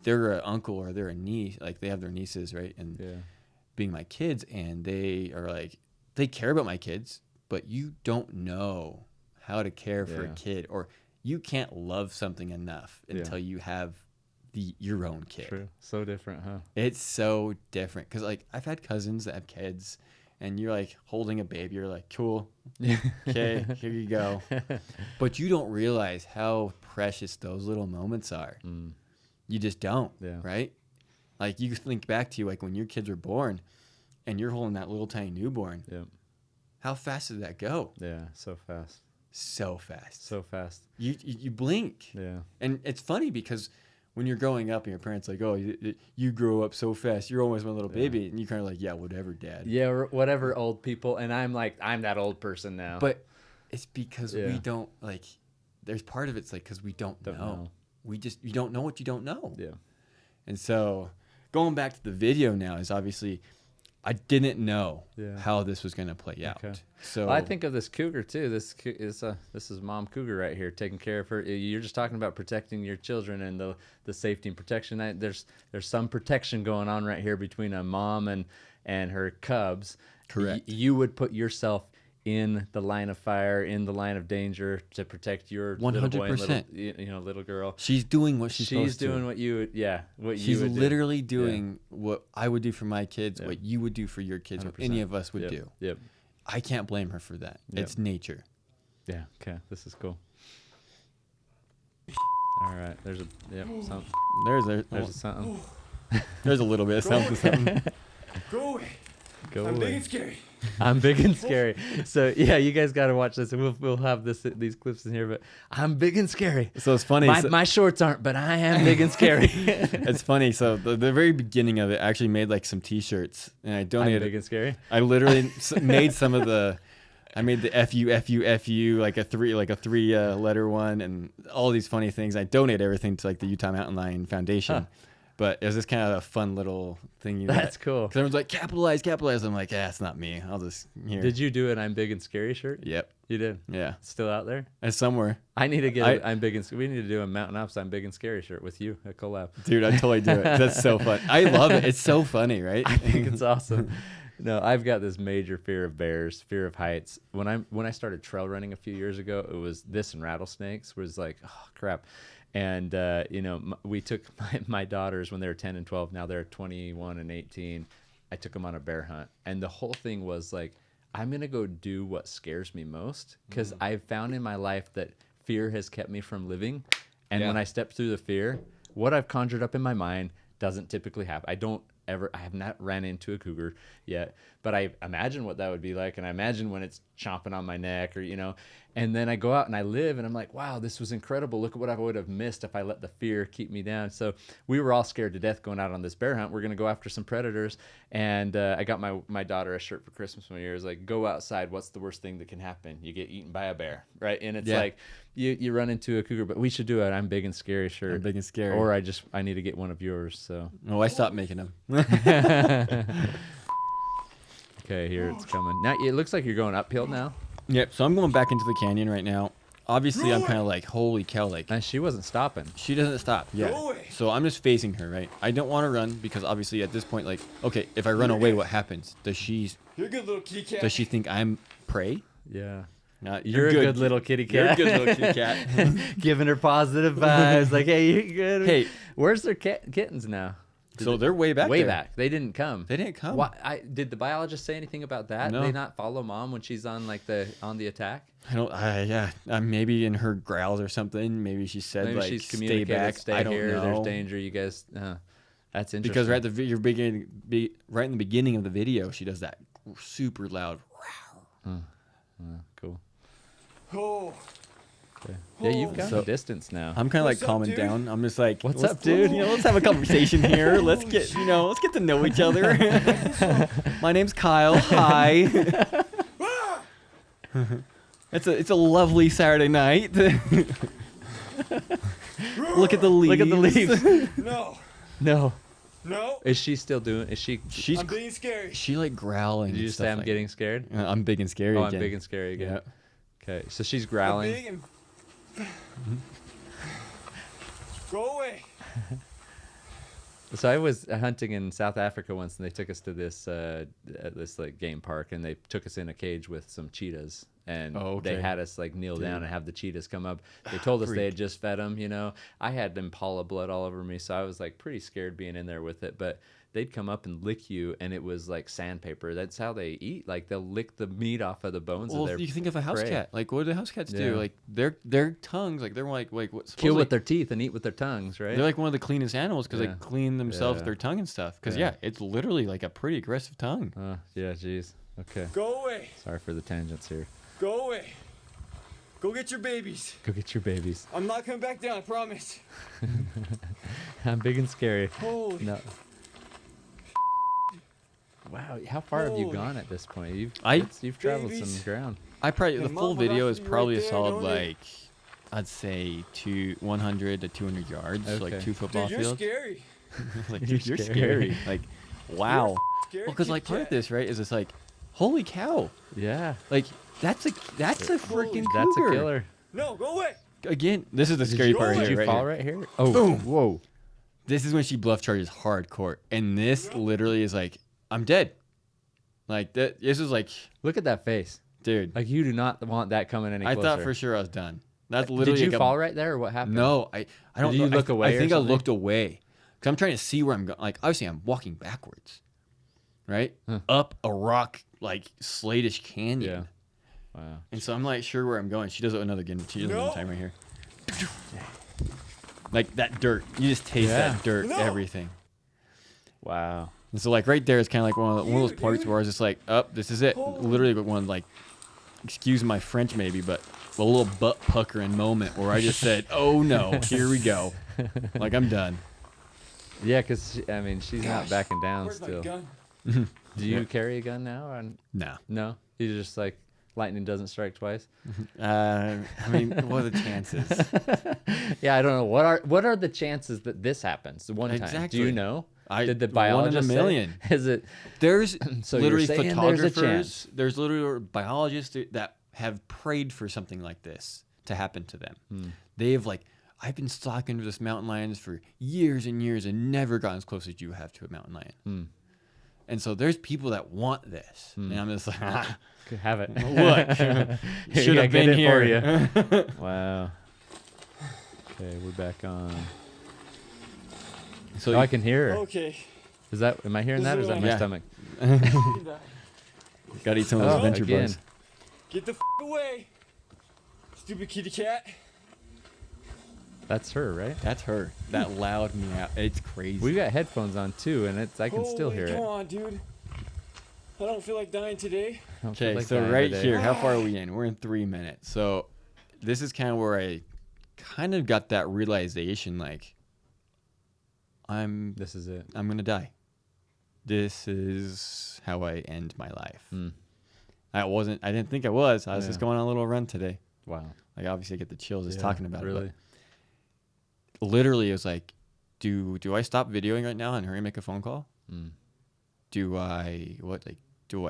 they're an uncle or they're a niece, like they have their nieces, right, and being my kids, and they are like they care about my kids, but you don't know how to care for a kid, or you can't love something enough until you have your own kid. True. So different, huh? It's so different because like I've had cousins that have kids, and you're like holding a baby. You're like, cool, okay, here you go. But you don't realize how precious those little moments are. You just don't, right? Like you think back to like when your kids were born, and you're holding that little tiny newborn. Yeah. How fast did that go? Yeah. So fast. So fast. So fast. You blink. Yeah. And it's funny because when you're growing up and your parents like, oh, you grow up so fast. You're always my little baby. And you kind of like, yeah, whatever, Dad. Yeah, or whatever, old people. And I'm like, I'm that old person now. But it's because we don't like. There's part of it's like because we don't know. You don't know what you don't know. Yeah. And so going back to the video now is obviously I didn't know how this was going to play out. Okay. So Well, I think of this cougar too. This is Mom Cougar right here, taking care of her. You're just talking about protecting your children and the safety and protection. There's some protection going on right here between a mom and her cubs. Correct. You would put yourself in the line of fire, in the line of danger to protect your little boy and 100%. little girl. She's doing what she's supposed to. Doing what you would, what She's you would literally doing what I would do for my kids, Yeah. what you would do for your kids, what 100%. any of us would Yep. do. Yep. I can't blame her for that. Yep. It's nature. Yeah. Okay. This is cool. All right. There's something. There's something. There's a little bit of something. Go away. Go I'm away. big and scary. I'm big and scary. So yeah, you guys got to watch this, and we'll have these clips in here. But I'm big and scary. So it's funny. My shorts aren't, but I am big and scary. It's funny. So the very beginning of it, I actually made like some T-shirts, and I I'm donated. big and scary. I literally made some of the. I made the FU like a three letter one, and all these funny things. I donate everything to like the Utah Mountain Lion Foundation. Huh. But it was just kind of a fun little thing. That's cool. Because everyone's like, capitalize. I'm like, it's not me. I'll just here. Did you do an I'm big and scary shirt? Yep. You did. Yeah. Still out there? It's somewhere. I need to get. I'm big and. We need to do a Mountain Ops I'm big and scary shirt with you, a collab. Dude, I totally do it. That's so fun. I love it. It's so funny, right? I think it's awesome. No, I've got this major fear of bears, fear of heights. When I started trail running a few years ago, it was this and rattlesnakes. Was like, oh crap. And we took my daughters when they were 10 and 12. Now they're 21 and 18. I took them on a bear hunt, and the whole thing was like, I'm gonna go do what scares me most, because I've found in my life that fear has kept me from living. And when I step through the fear, what I've conjured up in my mind doesn't typically happen. I have not ran into a cougar yet, but I imagine what that would be like. And I imagine when it's chomping on my neck and then I go out and I live and I'm like, wow, this was incredible. Look at what I would have missed if I let the fear keep me down. So we were all scared to death going out on this bear hunt. We're going to go after some predators. And I got my daughter a shirt for Christmas one year. It was like, go outside. What's the worst thing that can happen? You get eaten by a bear, right? And it's like, you run into a cougar, but we should do it. I'm big and scary shirt. I'm big and scary. Or I need to get one of yours. So. Oh, I stopped making them. Okay, here it's coming. Now it looks like you're going uphill now. Yep. So I'm going back into the canyon right now. Obviously, I'm kind of like, holy cow, like. And she wasn't stopping. She doesn't stop. Yeah. So I'm just facing her, right? I don't want to run because obviously at this point, like, okay, if I run away, what happens? You're a good little kitty cat. Does she think I'm prey? Yeah. You're a good little kitty cat. You're a good little kitty cat. Giving her positive vibes. Like, hey, you're good. Hey. Where's their kittens now? They're way back Way there. back. They didn't come. They didn't come. Why, did the biologist say anything about that? No. Did they not follow mom when she's on on the attack? Maybe in her growls or something. Maybe she said Maybe like, she's stay back. Stay I don't here. know. There's danger. You guys. That's interesting. Because right at right in the beginning of the video, she does that super loud. Cool. Oh. Okay. Yeah, you've got the distance now. I'm kind of like What's up, calming dude? down. I'm just like, What's up, dude? Let's have a conversation here. Let's get to know each other. My name's Kyle. Hi. It's a lovely Saturday night. Look at the leaves. Look at the leaves. No. No. No. Is she still doing? She's I'm being scary. she like growling. Did you and just say stuff I'm like getting scared? that. I'm big and scary Oh, again. I'm big and scary again. Yeah. Okay, so she's I'm growling. big and... Go away. So I was hunting in South Africa once, and they took us to this like game park, and they took us in a cage with some cheetahs, and they had us like kneel down and have the cheetahs come up. They told us they had just fed them. I had impala blood all over me, so I was like pretty scared being in there with it. But they'd come up and lick you, and it was like sandpaper. That's how they eat. Like they'll lick the meat off of the bones of their you think of a house prey. cat. Like what do the house cats do? Yeah. Like their tongues, like they're like what? Kill supposedly- with their teeth and eat with their tongues, right? They're like one of the cleanest animals because Yeah. they clean themselves with Yeah. their tongue and stuff. Because Yeah. it's literally like a pretty aggressive tongue. Yeah, geez. Okay. Go away. Sorry for the tangents here. Go away. Go get your babies. Go get your babies. I'm not coming back down, I promise. I'm big and scary. Holy. No. Wow, how far have you Holy. gone at this point? You've traveled Babies. some ground. I probably the And full Mom video is Velocity probably right a there, solid don't they? like I'd say 100 to 200 yards, like Okay. 2 football Dude, you're fields. scary. Like, You're dude, you're scary. scary. Like, wow. Scary Well, because kitty like part of cat. this, right, is it's like, holy cow, Yeah, like that's a freaking that's a cougar. killer. No, go away. Again, this is the scary part you- here. Did you right fall here. right here? Oh, Boom. Whoa. This is when she bluff charges hardcore, and this literally is like, I'm dead. Like that. This is like, Look at that face. dude. Like you do not want that coming any I closer. thought for sure I was done. That's literally. Did you like fall right there, or what happened? No, I don't. Did know. you look away I or think I something? looked away because I'm trying to see where I'm going. Like obviously, I'm walking backwards, right, up a rock like slatish canyon. Yeah. Wow. And so I'm like sure where I'm going. She does it another again. She does it another No. time right here. Like that dirt. You just taste Yeah. that dirt. No. Everything. Wow. And so like right there is kind of like one of those parts where I was just like, this is it. Literally one like, excuse my French maybe, but a little butt puckering moment where I just said, oh no, here we go. Like I'm done. Yeah, because I mean she's not backing down Where's my still. gun? Do you carry a gun now? Or No. no, you just like lightning doesn't strike twice. I mean, what are the chances? Yeah, I don't know. What are the chances that this happens the one time? Do Exactly. you know? I- Did the 1 in a biologist say? million. Is it? There's So you're literally saying there's a photographers. chance. There's literally biologists that have prayed for something like this to happen to them. They've like, I've been stalking this mountain lions for years and years and never gotten as close as you have to a mountain lion. And so there's people that want this, and I'm just like, Could have it. look, Here, should I have get been it for here. you. Wow. Okay, we're back on. So Oh, I can hear her. Okay. Is that? Am I hearing This that, or is is that what my Yeah. stomach? gotta eat some of those Oh, adventure again. bugs. Get the away. Stupid kitty cat. That's her, right? That's her. That loud meow. It's crazy. We got headphones on too, and I can still hear Come it. on, dude. I don't feel like dying today. I don't feel Okay, like so dying right today. here, how far are we in? We're in 3 minutes. So this is kind of where I kind of got that realization, like, I'm This is it. gonna die. This is how I end my life. Mm. I didn't think I was. I was Yeah. just going on a little run today. Wow. Like, obviously I get the chills just Yeah, talking about really. it. But literally, it was like, do I stop videoing right now and hurry and make a phone call? Mm. Do I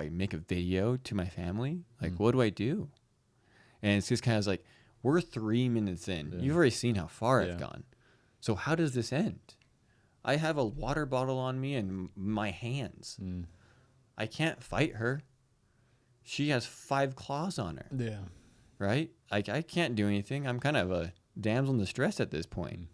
make a video to my family? Like, Mm. what do I do? And it's just kind of like, we're 3 minutes in. Yeah. You've already seen how far Yeah. I've gone. So how does this end? I have a water bottle on me and my hands. Mm. I can't fight her. She has 5 claws on her, Yeah. right? Like, I can't do anything. I'm kind of a damsel in distress at this point.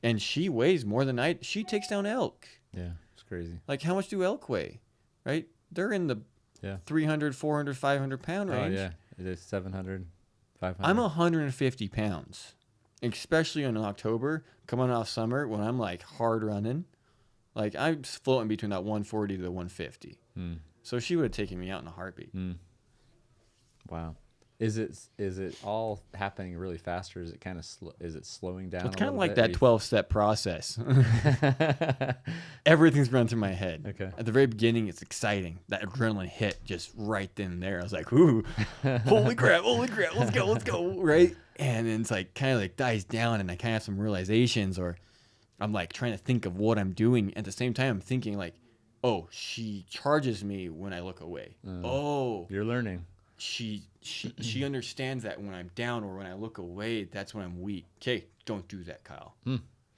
And she weighs more than she takes down elk. Yeah. It's crazy. Like, how much do elk weigh? Right? They're in the Yeah. 300, 400, 500 pound Oh range. yeah. It is 700, 500. I'm 150 pounds, especially in October, coming off summer when I'm like hard running. Like, I'm floating between that 140 to the 150. Mm. So she would have taken me out in a heartbeat. Mm. Wow. Is it all happening really fast, or is it kind of is it slowing down? It's a kind of little like bit? that 12-step process. Everything's run through my head. Okay. At the very beginning, it's exciting. That adrenaline hit just right then and there. I was like, ooh, holy crap, let's go, right? And then it's like kind of like dies down, and I kind of have some realizations, or I'm like trying to think of what I'm doing. At the same time, I'm thinking like, oh, she charges me when I look away. Oh, You're learning. she understands that when I'm down or when I look away, that's when I'm weak. Okay, don't do that, Kyle.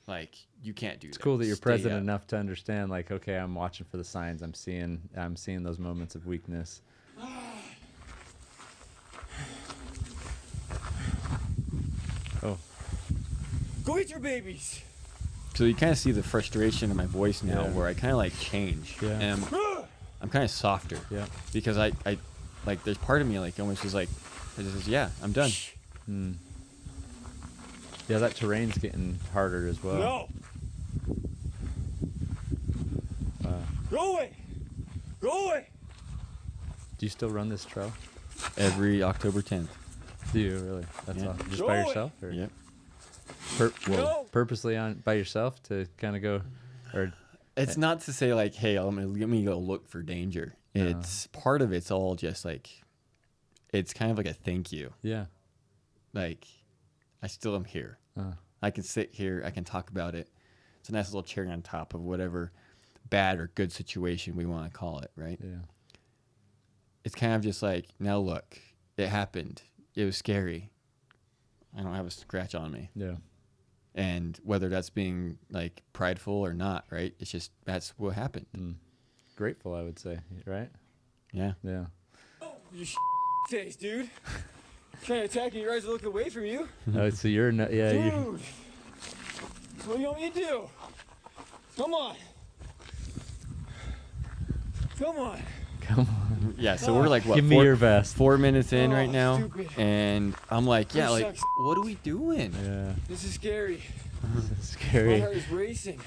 Like, you can't do that. It's cool that you're Stay present up. enough to understand. Like, okay, I'm watching for the signs. I'm seeing those moments of weakness. Oh, Go get your babies. So you kind of see the frustration in my voice now, Yeah. where I kind of like change. Yeah. And I'm kind of softer. yeah. Because I like, there's part of me like almost is like, it says, yeah, I'm done. Mm. Yeah, that terrain's getting harder as well. No. Go away. Go away. Do you still run this trail? Every October 10th. Do you really? That's Yeah. all. Just Go by away. yourself, or Yep. No. purposely by yourself to kind of go, or It's not to say like, hey, let me go look for danger. It's part of it's all just like, it's kind of like a thank you. yeah. Like, I still am here. Uh, I can sit here. I can talk about it. It's a nice little cherry on top of whatever bad or good situation we want to call it, right? yeah. It's kind of just like, now look, it happened. It was scary. I don't have a scratch on me. Yeah. And whether that's being like prideful or not, right? It's just, that's what happened. Mm. Grateful, I would say, right? Yeah. Yeah. You face, dude. Trying to attack you, your eyes are looking away from you. Oh, so you're not, yeah. You, Dude. What do you want me to do? Come on. Come on. come on. Yeah. So we're like, what? Give me your best. 4 minutes in right Oh, now. stupid. And I'm like, yeah, This like, sucks. what are we doing? Yeah. This is scary. It's My scary. heart is racing.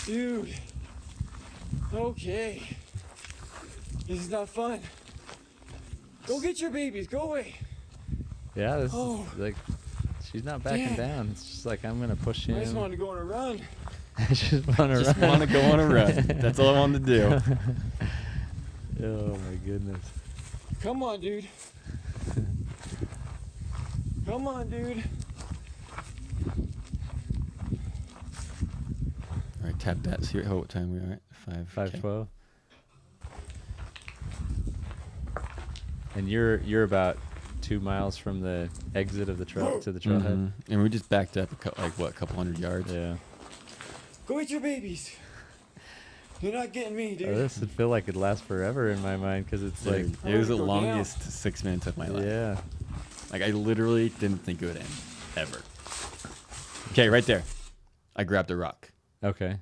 Dude. Okay. This is not fun. Go get your babies. Go away. Yeah, this Oh. is like, she's not backing Damn. down. It's just like, I'm going to push I in. just wanted to go on a run. I just want to Just run. want to go on a run. That's all I wanted to do. Oh, my goodness. Come on, dude. Come on, dude. All right, tap that. See what time we are at. 5:12. And you're about 2 miles from the exit of the trail to the trailhead. And we just backed up a couple hundred yards. Yeah. Go get your babies. You're not getting me, dude. This would feel like it'd last forever in my mind because it's like, Dude, it was the I wanna go down. longest 6 minutes of my life. yeah. Like, I literally didn't think it would end, ever. Okay, right there. I grabbed a rock. Okay.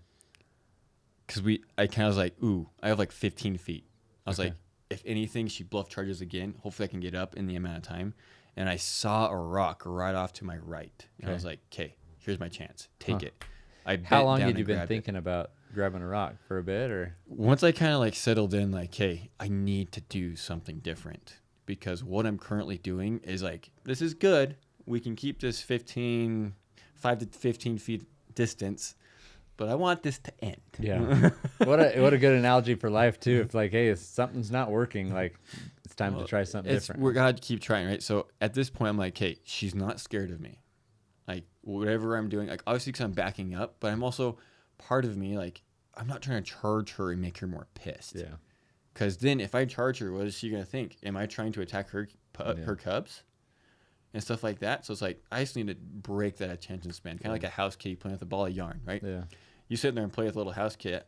Because I kind of was like, ooh, I have like 15 feet. I was Okay. like, if anything, she bluff charges again. Hopefully I can get up in the amount of time. And I saw a rock right off to my right. And I was like, okay, here's my chance. Take Huh. it. I How bent long down had you and been grabbed it. thinking about grabbing a rock? For a bit, or? Once I kind of like settled in, like, hey, I need to do something different. Because what I'm currently doing is like, this is good. We can keep this 5 to 15 feet distance. But I want this to end. Yeah. what a good analogy for life too. If like, hey, if something's not working, like it's time to try something different. We're gotta keep trying, right? So at this point, I'm like, hey, she's not scared of me. Like whatever I'm doing, like obviously because I'm backing up, but I'm also part of me, like I'm not trying to charge her and make her more pissed. Yeah. Because then if I charge her, what is she gonna think? Am I trying to attack her cubs and stuff like that? So it's like I just need to break that attention span, kind of like a house kitty playing with a ball of yarn, right? Yeah. You sit there and play with a little house kit.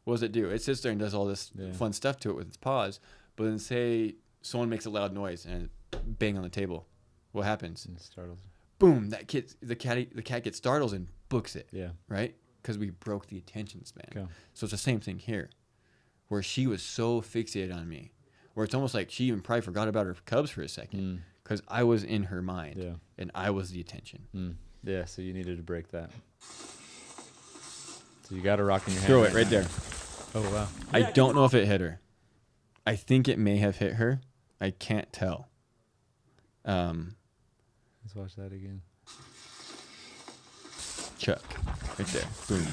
What does it do? It sits there and does all this fun stuff to it with its paws. But then say someone makes a loud noise and bang on the table. What happens? And it startles. Boom! The cat gets startled and books it. Yeah. Right? Because we broke the attention span. Okay. So it's the same thing here, where she was so fixated on me, where it's almost like she even probably forgot about her cubs for a second, because I was in her mind, and I was the attention. Yeah. So you needed to break that. So you got a rock in your hand. Throw it right there. Oh wow. I don't know if it hit her. I think it may have hit her. I can't tell. Let's watch that again. Chuck, right there. Boom.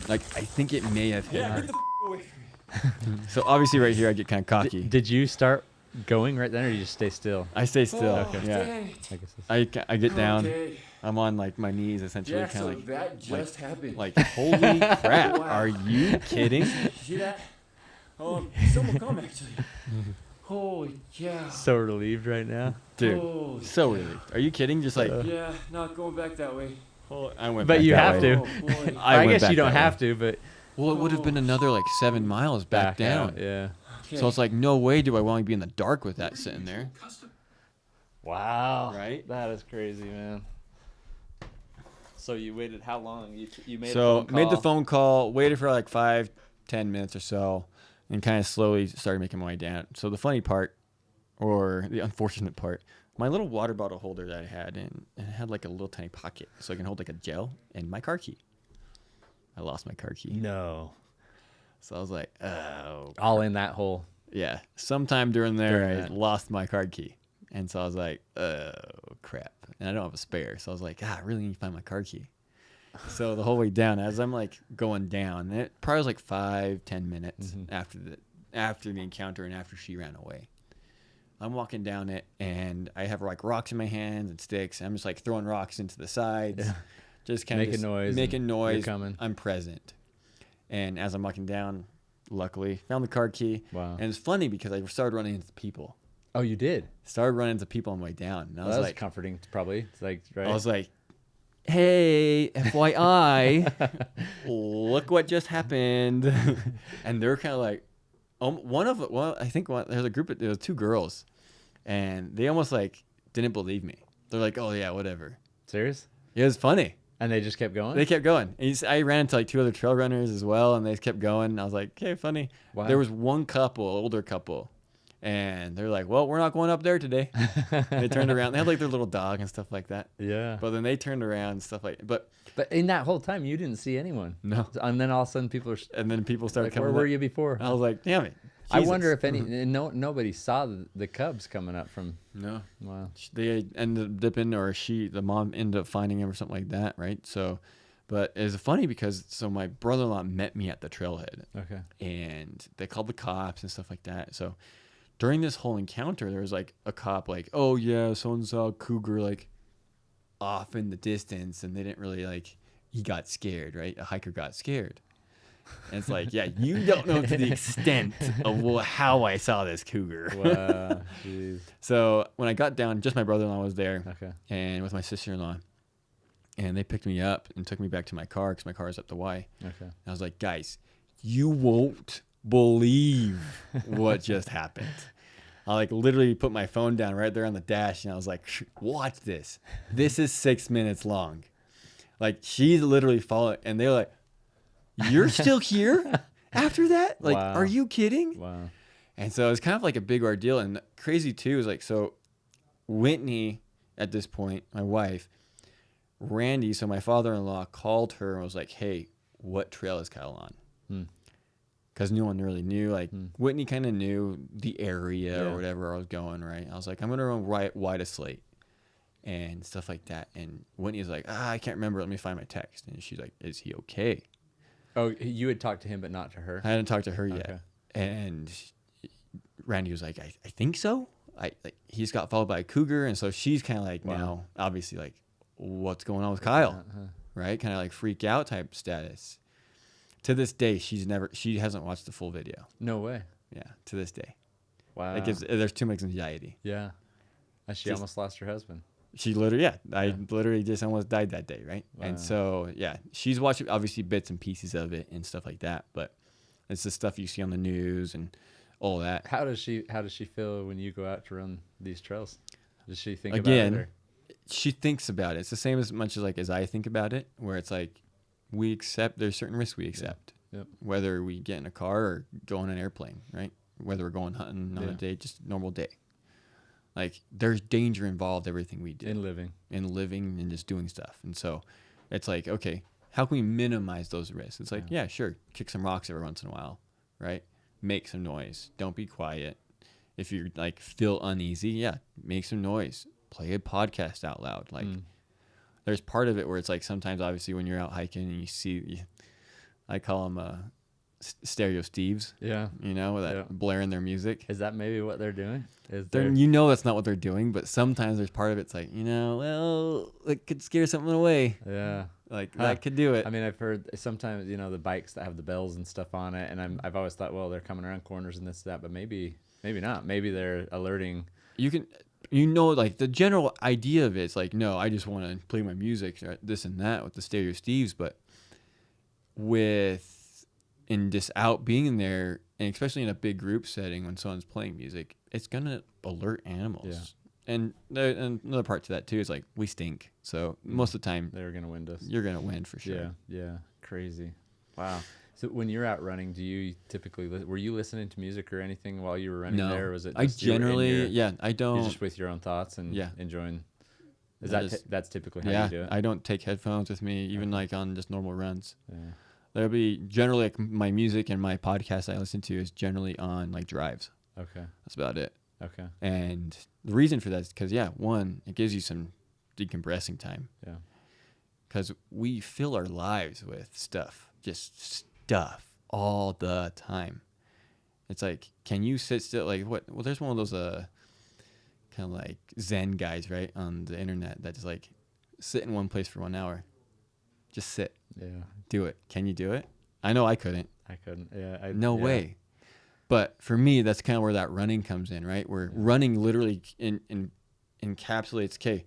Like I think it may have hit Yeah, her. get the away from me. So obviously right here I get kind of cocky. Did you start going right then, or you just stay still? I stay still. Oh, Yeah. dang it. I guess. That's, I get down. Okay. I'm on like my knees essentially, Yeah, kind so of like that just happened. like holy crap! Wow. Are you kidding? See that? Someone come actually. Holy cow. so relieved right now. Dude, Holy so cow. relieved. Are you kidding? Just like Yeah, not going back that way. I went. But back you that have way. to. Oh, boy. I went guess back you don't that way. have to, but Well, it would have been another like 7 miles back down. out, yeah. So it's like no way do I want to be in the dark with that sitting there. Wow. Right? That is crazy, man. So you waited how long? You made So a phone call? made the phone call, waited for like 5-10 minutes or so, and kind of slowly started making my way down. So the funny part, or the unfortunate part, my little water bottle holder that I had, and it had like a little tiny pocket, so I can hold like a gel and my car key. I lost my car key, No. so I was like, oh, All in that hole. yeah. Sometime during there, During I that. lost my car key, and so I was like, oh crap, and I don't have a spare, so I was like, I really need to find my car key. So the whole way down, as I'm like going down, it probably was like 5-10 minutes after the encounter and after she ran away. I'm walking down it, and I have like rocks in my hands and sticks. And I'm just like throwing rocks into the sides, just kind of Making noise making and noise. you're coming. I'm present, and as I'm walking down, luckily found the car key. Wow. And it's funny because I started running into people. Oh, you did. Started running into people on the way down, and I Well, was that was like, comforting, probably. It's like, right? I was like, hey, FYI, look what just happened. And they're kind of like, there's a group there was 2 girls, and they almost like didn't believe me. They're like, oh yeah, whatever. Serious? It was funny. And they just kept going? They kept going. And I ran into like 2 other trail runners as well, and they kept going. And I was like, okay, funny. Wow. There was one couple, older couple, and they're like, well, we're not going up there today. And they turned around. They had like their little dog and stuff like that. Yeah. But then they turned around and stuff like, but But in that whole time, you didn't see anyone. no. And then all of a sudden, people are And then people started like, coming where were up. you before? I was like, damn it. I Jesus. wonder if nobody saw the cubs coming up from. No. Wow. They ended up dipping, or the mom ended up finding him or something like that, right? So, but it's funny because my brother-in-law met me at the trailhead, Okay. and they called the cops and stuff like that. So during this whole encounter, there was like a cop like, oh yeah, someone saw a cougar like off in the distance, and they didn't really like, he got scared, right? A hiker got scared. And it's like, yeah, you don't know to the extent of how I saw this cougar. Wow. Jeez. So when I got down, just my brother-in-law was there, Okay. and with my sister-in-law, And they picked me up and took me back to my car because my car is up the Y. Okay. And I was like, guys, you won't believe what just happened. I like literally put my phone down right there on the dash, and I was like, watch this. This is 6 minutes long. Like, she's literally following, and they're like, you're still here after that? Like, Wow. are you kidding? Wow. And so it was kind of like a big ordeal. And crazy too is like, so Whitney at this point, my wife, Randy, so my father-in-law, called her and was like, hey, what trail is Kyle on? Because no one really knew. Like, Whitney kind of knew the area or whatever I was going, right? I was like, I'm going to run wide of Slate and stuff like that. And Whitney was like, I can't remember. Let me find my text. And she's like, is he okay? Oh, you had talked to him, but not to her? I hadn't talked to her yet. Okay. And Randy was like, I think so. He's got followed by a cougar. And so she's kind of like, now, obviously, like, what's going on with Kyle? Right? Kind of like freak out type status. To this day, she hasn't watched the full video. No way. Yeah, to this day. Wow. There's too much anxiety. Yeah. And she almost lost her husband. She literally, I literally just almost died that day, right? Wow. And so, yeah, she's watching obviously bits and pieces of it and stuff like that, but it's the stuff you see on the news and all that. How does she feel when you go out to run these trails? Does she think Again, about it? She thinks about it. It's the same as much as I think about it, where it's like there's certain risks we accept. Yep. Whether we get in a car or go on an airplane, right? Whether we're going hunting on a day, just a normal day. Like, there's danger involved everything we do. In living and just doing stuff. And so it's like, okay, how can we minimize those risks? It's like, yeah, sure, kick some rocks every once in a while, right? Make some noise. Don't be quiet. If you like feel uneasy, yeah, make some noise. Play a podcast out loud. Like, there's part of it where it's like sometimes, obviously, when you're out hiking and you see, I call them stereo Steves. Yeah. You know, that blaring their music. Is that maybe what they're doing? You know that's not what they're doing, but sometimes there's part of it's like, well, it could scare something away. Yeah. Like, that could do it. I mean, I've heard sometimes, the bikes that have the bells and stuff on it, and I've always thought, well, they're coming around corners and this, that, but maybe not. Maybe they're alerting. Like, the general idea of it is like, no, I just want to play my music, this and that with the stereo Steves, but in just out being in there, and especially in a big group setting when someone's playing music, it's going to alert animals. Yeah. And another part to that, too, is like, we stink. So most of the time, they're going to win us. You're going to win for sure. Yeah. Yeah. Crazy. Wow. So when you're out running, do you typically, were you listening to music or anything while you were running there? Or was it just I generally, I don't. You're just with your own thoughts and enjoying. That's typically how you do it? I don't take headphones with me, even like on just normal runs. Yeah. There'll be generally like my music and my podcast I listen to is generally on like drives. Okay. That's about it. Okay. And the reason for that is because, one, it gives you some decompressing time. Yeah. Because we fill our lives with stuff, just stuff all the time. It's like, can you sit still? Like, what? Well, there's one of those kind of like Zen guys, right, on the internet that just like sit in one place for 1 hour. Just sit. Yeah. Do it. Can you do it? I know I couldn't. I couldn't. Yeah. No way. But for me, that's kind of where that running comes in, right? Where running literally encapsulates, okay,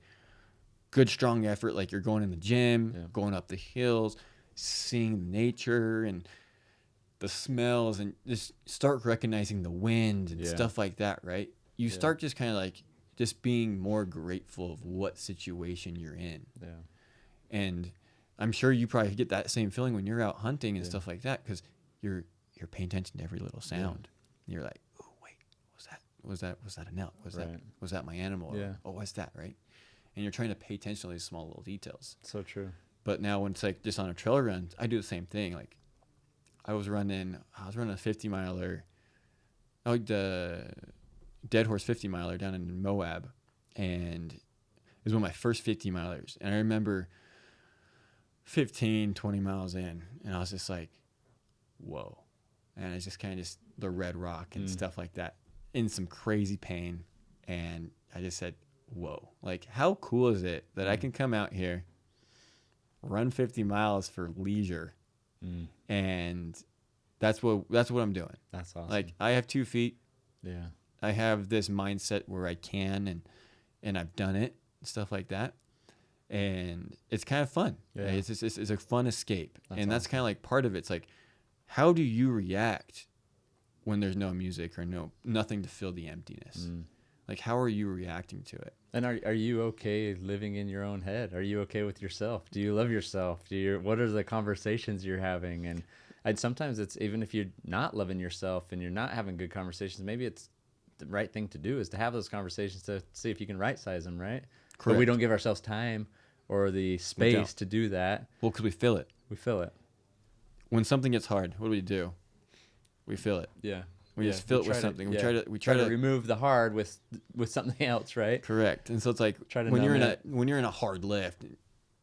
good strong effort, like you're going in the gym, going up the hills, seeing nature and the smells, and just start recognizing the wind and stuff like that, right? You start just kind of like just being more grateful of what situation you're in. Yeah. And I'm sure you probably get that same feeling when you're out hunting and stuff like that, because you're paying attention to every little sound. You're like, oh wait, was that an elk? Was that my animal? Yeah. Oh, what's that, right? And you're trying to pay attention to these small little details. So true. But now when it's like just on a trail run, I do the same thing. Like I was running a 50-miler, the Dead Horse 50-miler down in Moab, and it was one of my first 50-milers. And I remember 15, 20 miles in, and I was just like, whoa. And it's just kind of just the red rock and stuff like that in some crazy pain. And I just said, whoa, like how cool is it that I can come out here, run 50 miles for leisure. And that's what I'm doing. That's awesome. Like I have 2 feet. Yeah. I have this mindset where I can, and I've done it and stuff like that. and it's kind of fun. Yeah. Right? It's a fun escape, and that's awesome. kind of like part of it. It's like, how do you react when there's no music or nothing to fill the emptiness? Like, how are you reacting to it? And are you okay living in your own head? Are you okay with yourself? Do you love yourself? What are the conversations you're having? And sometimes it's, even if you're not loving yourself and you're not having good conversations, maybe it's the right thing to do is to have those conversations to see if you can right size them, right? But we Correct. don't give ourselves time or the space to do that. Well, because we feel it. We feel it. When something gets hard, what do? We feel it. Yeah. We just fill it with something. We try to remove the hard with something else, right? Correct. And so it's like Try to when you're numb when you're in a hard lift,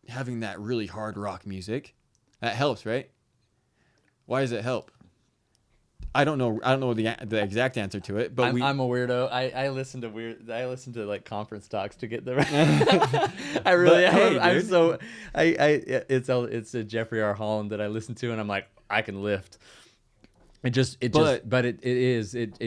having that really hard rock music, that helps, right? Why does it help? I don't know the exact answer to it, but I'm a weirdo. I listen to like conference talks to get the I really But, hey, I'm dude. so it's a Jeffrey R. Holland that I listen to, and I'm like, I can lift. It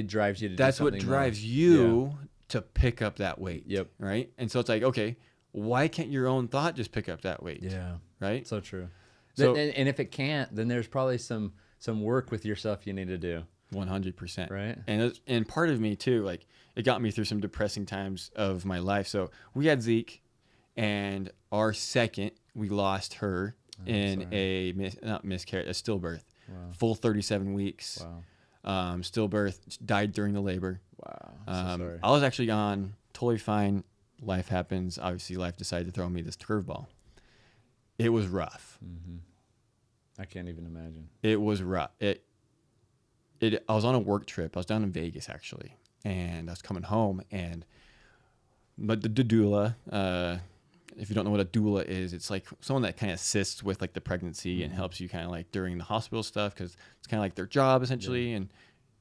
drives you to that's do what something drives more. you to pick up that weight. Yep. Right? And so it's like, okay, why can't your own thought just pick up that weight? Yeah. Right? So true. So- And if it can't, then there's probably some work with yourself you need to do. 100%. Right. And part of me too, like, it got me through some depressing times of my life. So we had Zeke, and our second, we lost her in a stillbirth. Wow. Full 37 weeks. Wow. Stillbirth, died during the labor. Wow. So sorry. I was actually on totally fine. Life happens. Obviously, life decided to throw me this curveball. It was rough. I can't even imagine. It was rough. I was on a work trip. I was down in Vegas actually, and I was coming home, but the doula, if you don't know what a doula is, it's like someone that kind of assists with like the pregnancy and helps you kind of like during the hospital stuff, because it's kind of like their job essentially. And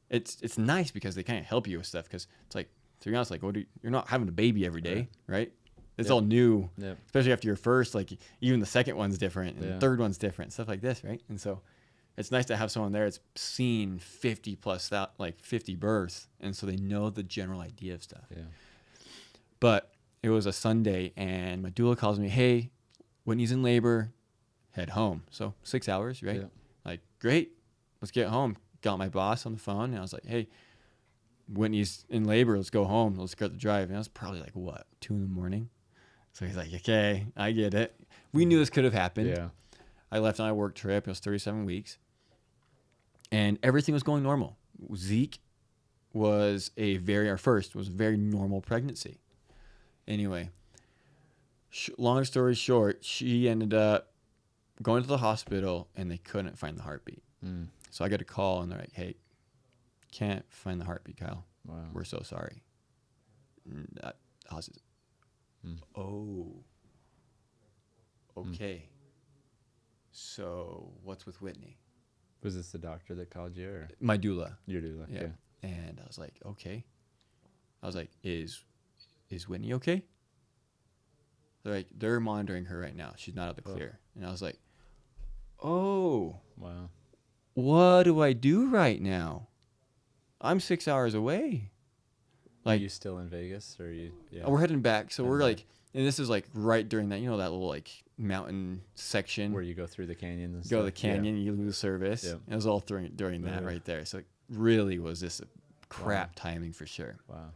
it's nice because they kind of help you with stuff, because it's like, to be honest, like, you're not having a baby every day, right? It's all new, especially after your first, like even the second one's different and the third one's different, stuff like this, right? And so it's nice to have someone there that's seen 50 births, and so they know the general idea of stuff. Yeah. But it was a Sunday, and my doula calls me, hey, Whitney's in labor, head home. So 6 hours, right? Yeah. Like, great, let's get home. Got my boss on the phone, and I was like, hey, Whitney's in labor, let's go home, let's start the drive. And I was probably like, 2 a.m? So he's like, okay, I get it. We knew this could have happened. Yeah. I left on a work trip. It was 37 weeks. And everything was going normal. Zeke our first was a very normal pregnancy. Anyway, long story short, she ended up going to the hospital, and they couldn't find the heartbeat. So I got a call, and they're like, hey, can't find the heartbeat, Kyle. Wow. We're so sorry. I was just, oh, okay. So what's with Whitney? Was this the doctor that called you, or My doula. your doula? Yeah. Okay. And I was like, okay. I was like, is Whitney okay? They're like, they're monitoring her right now. She's not out the clear. And I was like, oh, Wow. what do I do right now? I'm 6 hours away. Are you still in Vegas, or you? Yeah. We're heading back. So we're back. like, and this is like right during that, that little like mountain section Where you go through the canyons and go to the stuff? canyon, you lose service. Yeah. It was all during that right there. So it really was this crap timing for sure. Wow.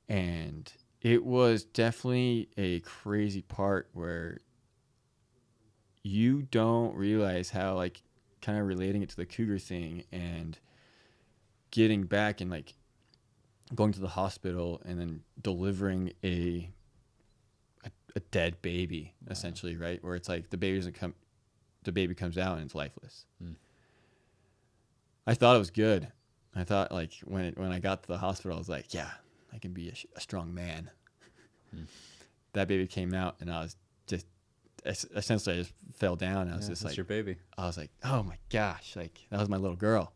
And it was definitely a crazy part where you don't realize how, like, kind of relating it to the Cougar thing and getting back and like going to the hospital and then delivering a dead baby, essentially, right? Where it's like the baby comes out and it's lifeless. I thought it was good. I thought, like, when I got to the hospital, I was like, yeah, I can be a strong man. That baby came out, and I was just essentially I just fell down. And I was just that's like, your baby. I was like, oh my gosh, like that was my little girl.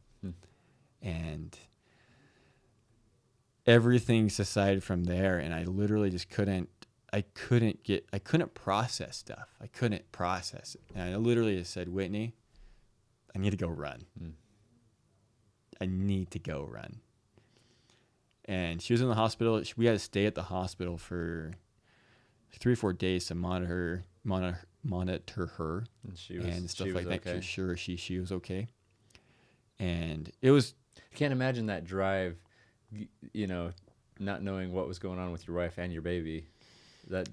And everything subsided from there, and I literally just couldn't process stuff. I couldn't process it. And I literally just said, Whitney, I need to go run. I need to go run. And she was in the hospital. We had to stay at the hospital for 3 or 4 days to monitor her And and stuff she was like that. okay. Sure, she was okay. And it was, I can't imagine that drive, you know, not knowing what was going on with your wife and your baby. That,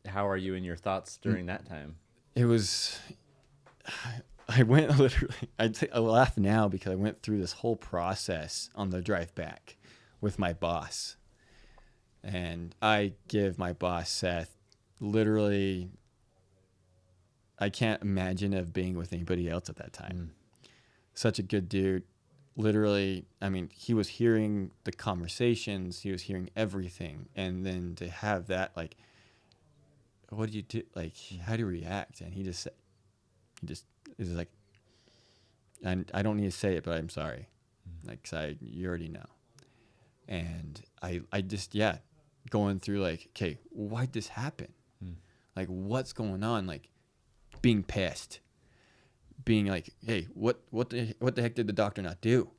how are you in your thoughts during that time? it was, I went literally, I laugh now because I went through this whole process on the drive back with my boss. And I give my boss, Seth, literally, I can't imagine of being with anybody else at that time. Such a good dude. Literally, I mean, he was hearing the conversations, he was hearing everything. And then to have that, like, what do you do? Like, how do you react? And he just is like, and I don't need to say it, but I'm sorry. Like, 'cause you already know. And I just, yeah, going through like, okay, why'd this happen? Like, what's going on? Like, being pissed, being like, hey, what the heck did the doctor not do?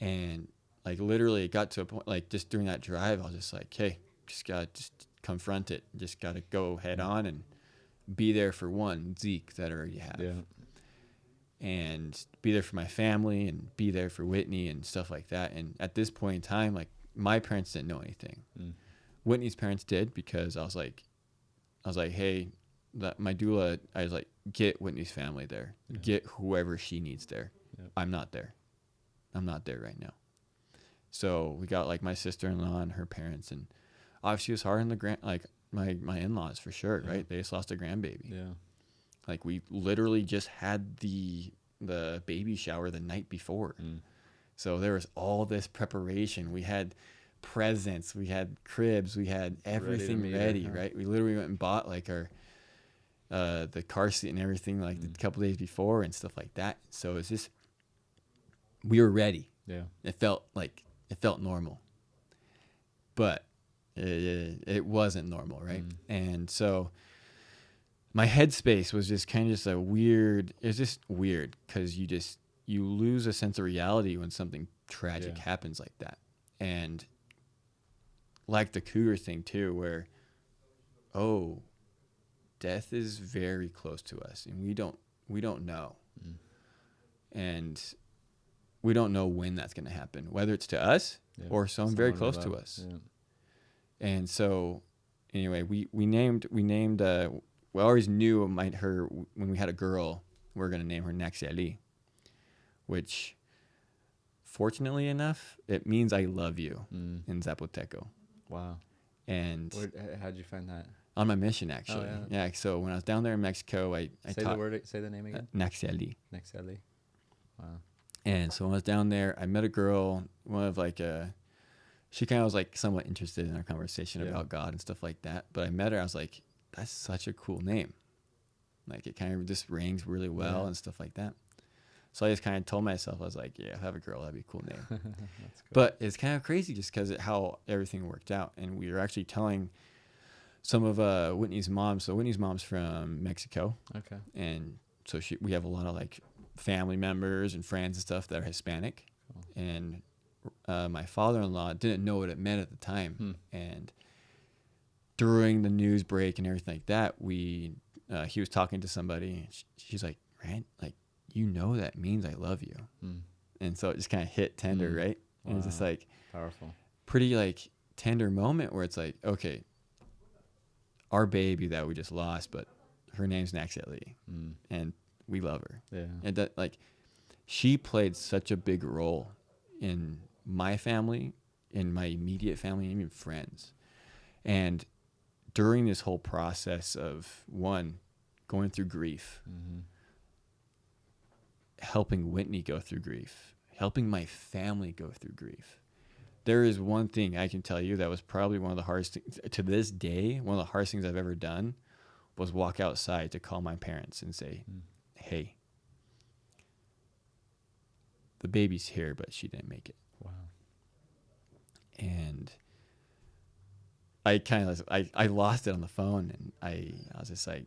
And like, literally it got to a point, like just during that drive, I was just like, hey, just gotta just confront it. Just gotta go head on and be there for Zeke that I already have. Yeah. And be there for my family and be there for Whitney and stuff like that. And at this point in time, like, my parents didn't know anything. Whitney's parents did, because I was like, hey, my doula, I was like, get Whitney's family there. Get whoever she needs there. Yep. I'm not there right now. So we got like my sister-in-law and her parents, and obviously it was hard on the like my in-laws for sure, right? They just lost a grandbaby. Yeah. Like, we literally just had the baby shower the night before. So there was all this preparation. We had presents, we had cribs, we had everything ready, right? We literally went and bought like our the car seat and everything like a couple days before and stuff like that. So it's just, we were ready. Yeah. It felt normal, but it wasn't normal, right? And so my headspace was just kind of just it's just weird, because you lose a sense of reality when something tragic happens like that. And like the Cougar thing too, where, oh, death is very close to us, and we don't know. And we don't know when that's going to happen, whether it's to us or someone very close to us. Yeah. And so anyway, we named we always knew her when we had a girl, we were going to name her Nadxieelii, which fortunately enough, it means I love you in Zapoteco. Wow. And How'd you find that? on my mission, actually. Oh, yeah. So when I was down there in Mexico, I Say the name again. Nadxieelii. Nadxieelii. Wow. And so when I was down there, I met a girl, one of like she kind of was like somewhat interested in our conversation about God and stuff like that. But I met her, I was like, that's such a cool name. Like, it kind of just rings really well and stuff like that. So I just kind of told myself, I was like, yeah, if I have a girl, that'd be a cool name. That's cool. But it's kind of crazy just because of how everything worked out. And we were actually telling some of Whitney's moms. So Whitney's mom's from Mexico. Okay. And so we have a lot of like family members and friends and stuff that are Hispanic. Cool. And my father-in-law didn't know what it meant at the time. And during the news break and everything like that, he was talking to somebody, and she's like, Rand, like, you know that means I love you. And so it just kind of hit tender, right? Wow. And it's just like powerful, pretty like tender moment where it's like, okay, our baby that we just lost, but her name's Nadxieelii, and we love her. Yeah. And that, like, she played such a big role in my family, in my immediate family, and even friends. And during this whole process of going through grief, helping Whitney go through grief, helping my family go through grief, there is one thing I can tell you that was probably one of the hardest things to this day. One of the hardest things I've ever done was walk outside to call my parents and say, hey, the baby's here, but she didn't make it. Wow. And I kind of, I lost it on the phone, and I was just like,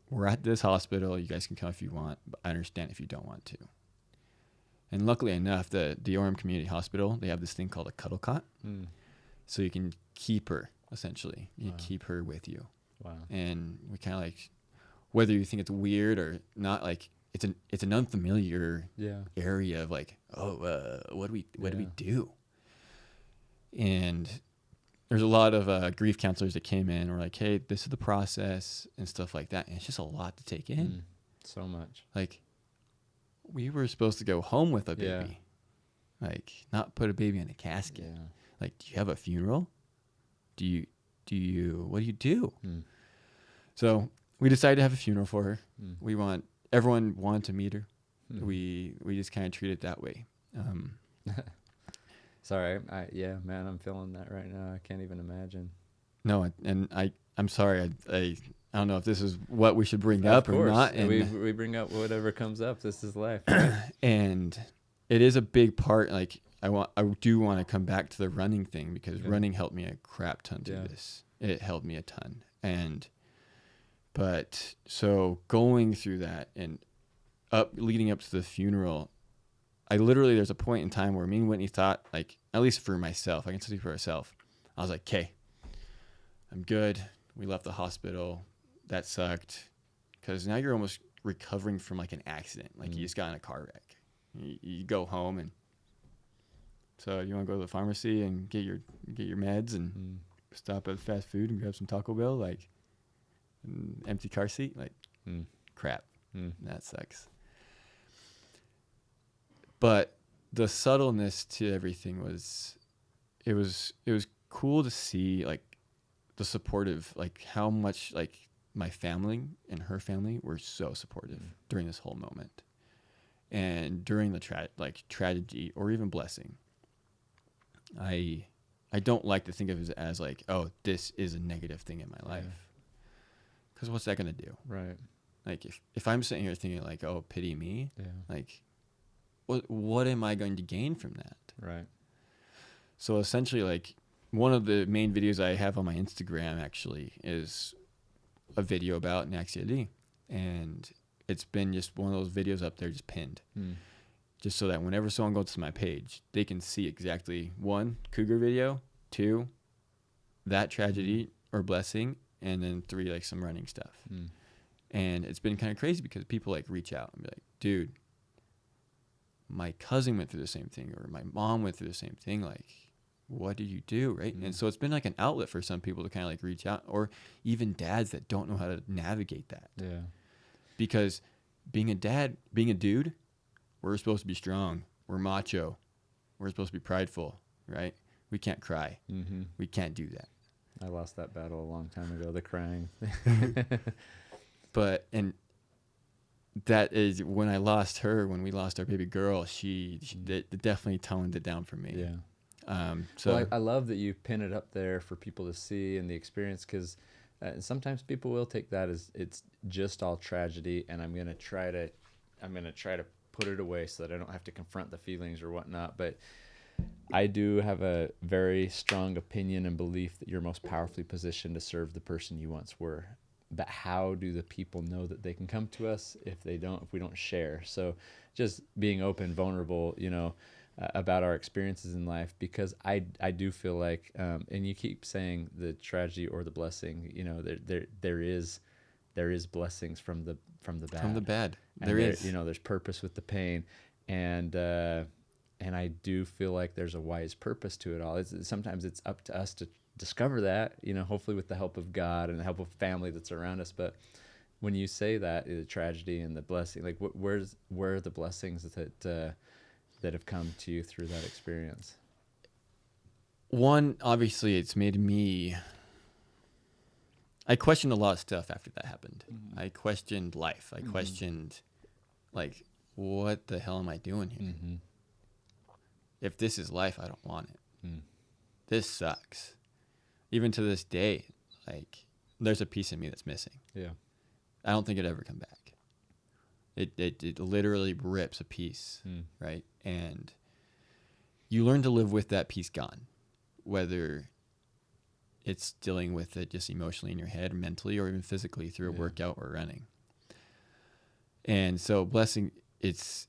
we're at this hospital. You guys can come if you want, but I understand if you don't want to. And luckily enough, the Orem Community Hospital, they have this thing called a cuddle cot. So you can keep her essentially. You Wow. keep her with you. Wow. And we kind of like, whether you think it's weird or not, like it's an unfamiliar Yeah. area of like, what do we Yeah. do? And there's a lot of grief counselors that came in and were like, hey, this is the process and stuff like that. And it's just a lot to take in. So much. Like, we were supposed to go home with a Yeah. baby, like not put a baby in a casket. Yeah. Like, do you have a funeral? What do you do? So we decided to have a funeral for her. Everyone wanted to meet her. We just kind of treat it that way. Sorry. Yeah, man, I'm feeling that right now. I can't even imagine. No, and I'm sorry. I don't know if this is what we should bring up or not. And we bring up whatever comes up. This is life. Right? And it is a big part. Like, I do want to come back to the running thing, because running helped me a crap ton through this. It helped me a ton. But so going through that and leading up to the funeral, there's a point in time where me and Whitney thought, like, at least for myself, I can speak for myself, I was like, okay, I'm good. We left the hospital. That sucked. Because now you're almost recovering from like an accident. Like, you just got in a car wreck. You go home, and so you want to go to the pharmacy and get your meds and stop at fast food and grab some Taco Bell, like an empty car seat, like crap. That sucks. But the subtleness to everything was cool to see, like, the supportive, like how much like my family and her family were so supportive during this whole moment. And during the tragedy or even blessing, I don't like to think of it as like, oh, this is a negative thing in my life. Because what's that going to do? Right. Like, if I'm sitting here thinking like, oh, pity me, Yeah. like, what am I going to gain from that? Right. So essentially, like, one of the main videos I have on my Instagram actually is a video about Nadxieelii. And it's been just one of those videos up there just pinned. Just so that whenever someone goes to my page, they can see exactly, 1, Cougar video, 2, that tragedy or blessing, and then 3, like some running stuff. And it's been kind of crazy because people like reach out and be like, dude, my cousin went through the same thing, or my mom went through the same thing. Like, what do you do? Right. And so it's been like an outlet for some people to kind of like reach out, or even dads that don't know how to navigate that. Yeah. Because being a dude, we're supposed to be strong. We're macho. We're supposed to be prideful, right? We can't cry. We can't do that. I lost that battle a long time ago, the crying. And that is when we lost our baby girl, she definitely toned it down for me. Yeah. So well, I love that you pin it up there for people to see and the experience, because sometimes people will take that as it's just all tragedy, and I'm gonna try to put it away so that I don't have to confront the feelings or whatnot. But I do have a very strong opinion and belief that you're most powerfully positioned to serve the person you once were. But how do the people know that they can come to us if we don't share? So just being open, vulnerable, about our experiences in life, because I do feel like, and you keep saying the tragedy or the blessing, there is blessings from the bad. From the bad, and there is. There's purpose with the pain, and I do feel like there's a wise purpose to it all. Sometimes it's up to us to discover that, hopefully with the help of God and the help of family that's around us. But when you say that, the tragedy and the blessing, like where are the blessings that have come to you through that experience? One, obviously, it's made me. I questioned a lot of stuff after that happened. I questioned life. I questioned, like, what the hell am I doing here? If this is life, I don't want it. This sucks. Even to this day, like, there's a piece of me that's missing. Yeah. I don't think it'd ever come back. It literally rips a piece, right? And you learn to live with that piece gone, whether it's dealing with it just emotionally in your head, or mentally, or even physically through a workout or running. And so blessing, it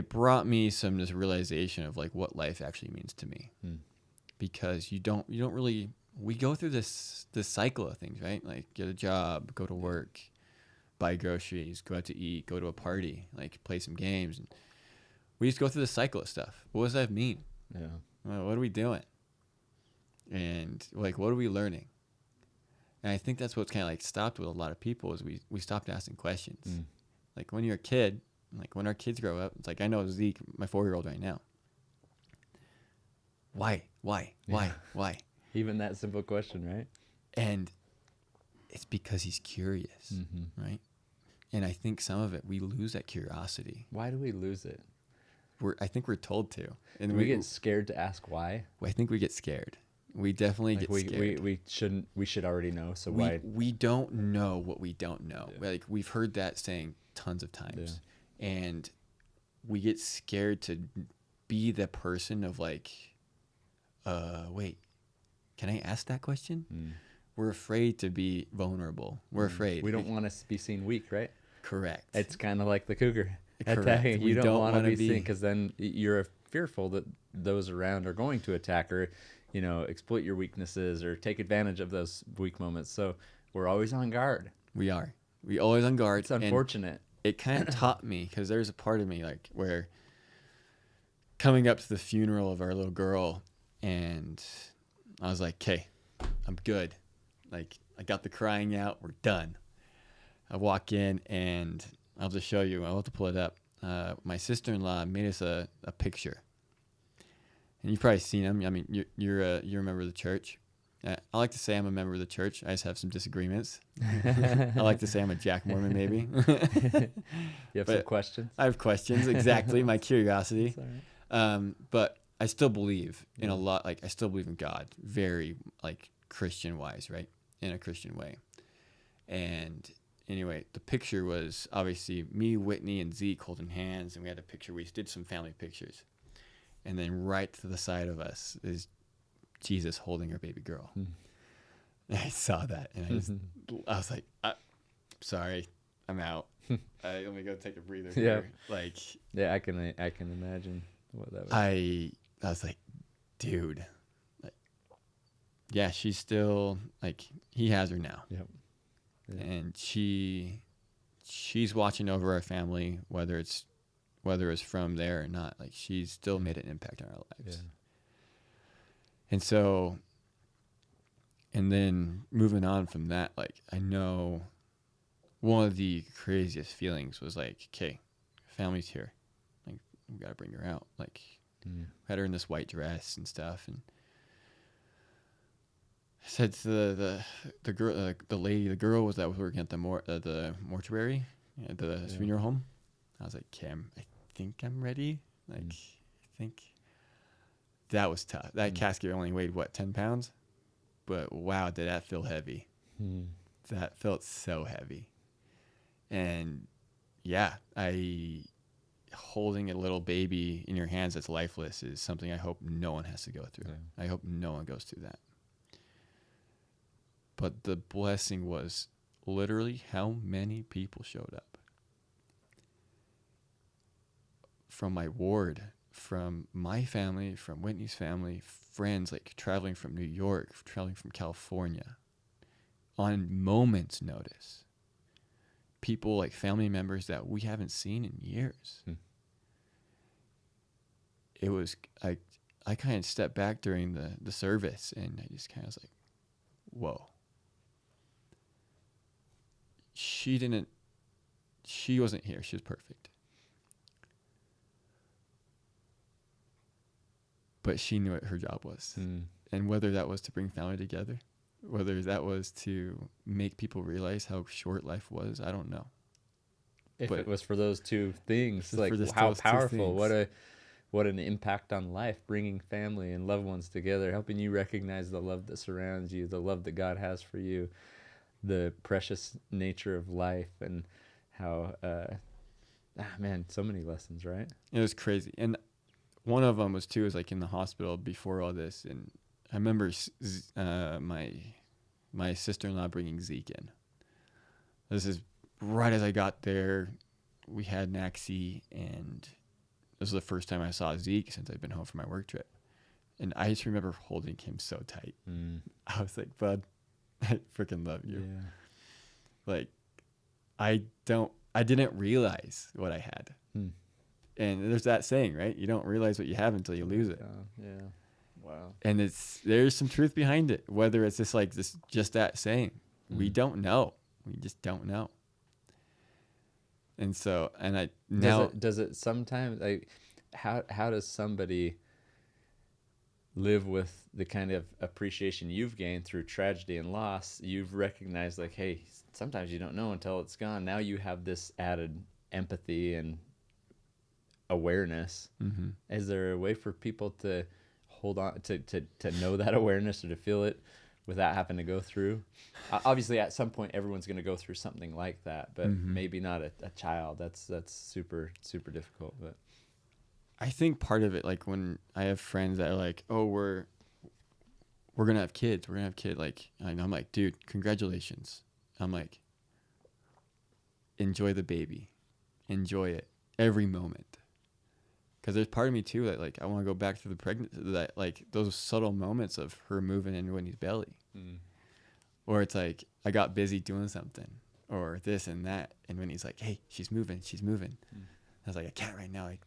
brought me this realization of like what life actually means to me, because you don't really we go through this cycle of things, right? Like get a job, go to work, buy groceries, go out to eat, go to a party, like play some games. And we just go through the cycle of stuff. What does that mean? Yeah. Well, what are we doing? And like, what are we learning? And I think that's what's kind of like stopped with a lot of people is we stopped asking questions. Like when you're a kid, like when our kids grow up, it's like I know Zeke, my 4-year-old right now. Why? Even that simple question, right? And it's because he's curious, right? And I think some of it, we lose that curiosity. Why do we lose it? I think we're told to. And we get scared to ask why. I think we get scared. We definitely like get scared. We should already know. So why? We don't know what we don't know. Yeah. Like we've heard that saying tons of times, and we get scared to be the person of like, wait, can I ask that question? We're afraid to be vulnerable. We're afraid. We don't want to be seen weak, right? Correct. It's kind of like the cougar attacking. Correct. You don't want to be seen because then you're fearful that those around are going to attack or, exploit your weaknesses or take advantage of those weak moments. So we're always on guard. We are. We always on guard. It's unfortunate. It kind of taught me because there's a part of me like where coming up to the funeral of our little girl and I was like, okay, I'm good. Like I got the crying out. We're done. I walk in and I'll just show you. I'll have to pull it up. My sister-in-law made us a picture. And you've probably seen him. I mean, you're a member of the church. I like to say I'm a member of the church. I just have some disagreements. I like to say I'm a Jack Mormon, maybe. You have some questions? I have questions, exactly. My curiosity. All right. But I still believe in a lot. Like I still believe in God, very like Christian-wise, right? In a Christian way. And anyway, the picture was obviously me, Whitney, and Zeke holding hands, and we had a picture. We did some family pictures. And then right to the side of us is Jesus holding our baby girl. And I saw that, and I was like, sorry, I'm out. Let me go take a breather here. Like, yeah, I can imagine what that was. I was like, dude, like, yeah, she's still like he has her now. Yep. Yeah. And she's watching over our family, whether it's from there or not. Like she's still made an impact on our lives. Yeah. And so, and then moving on from that, like I know one of the craziest feelings was like, okay, family's here. Like we got to bring her out. Like had her in this white dress and stuff. And I said to the girl, the girl that was working at the mortuary, at the funeral home. I was like, Kim, I think I'm ready. Like, I think that was tough. That casket only weighed 10 pounds, but wow, did that feel heavy? That felt so heavy. And yeah, holding a little baby in your hands that's lifeless is something I hope no one has to go through. Yeah. I hope no one goes through that. But the blessing was literally how many people showed up. From my ward, from my family, from Whitney's family, friends like traveling from New York, traveling from California, on moment's notice. People like family members that we haven't seen in years. It was, I kind of stepped back during the service and I just kind of was like, whoa. She wasn't here. She was perfect. But she knew what her job was. And whether that was to bring family together, whether that was to make people realize how short life was, I don't know. If it was for those two things, like just how those two powerful, things. what an impact on life, bringing family and loved ones together, helping you recognize the love that surrounds you, the love that God has for you, the precious nature of life, and how, man, so many lessons, right? It was crazy. And one of them was like in the hospital before all this. And I remember my sister-in-law bringing Zeke in. This is right as I got there. We had Nadxieelii, and this was the first time I saw Zeke since I'd been home for my work trip. And I just remember holding him so tight. I was like, bud, I freaking love you. Yeah. Like, I didn't realize what I had. And there's that saying, right? You don't realize what you have until you lose it. Yeah. Wow. And there's some truth behind it. Whether it's just that saying, we don't know. We just don't know. And so, and I now does it sometimes, like, how does somebody live with the kind of appreciation you've gained through tragedy and loss? You've recognized, like, hey, sometimes you don't know until it's gone. Now you have this added empathy and awareness. Is there a way for people to hold on to know that awareness or to feel it without having to go through? Obviously, at some point, everyone's going to go through something like that, but maybe not a child. That's super, super difficult. But I think part of it, like when I have friends that are like, oh, we're going to have kids. We're going to have kids. Like, I'm like, dude, congratulations. I'm like, enjoy the baby. Enjoy it every moment. Because there's part of me too that, like, I want to go back to the pregnancy, that, like, those subtle moments of her moving in Whitney's belly. Or it's like, I got busy doing something or this and that. And Whitney's like, hey, she's moving. I was like, I can't right now. Like,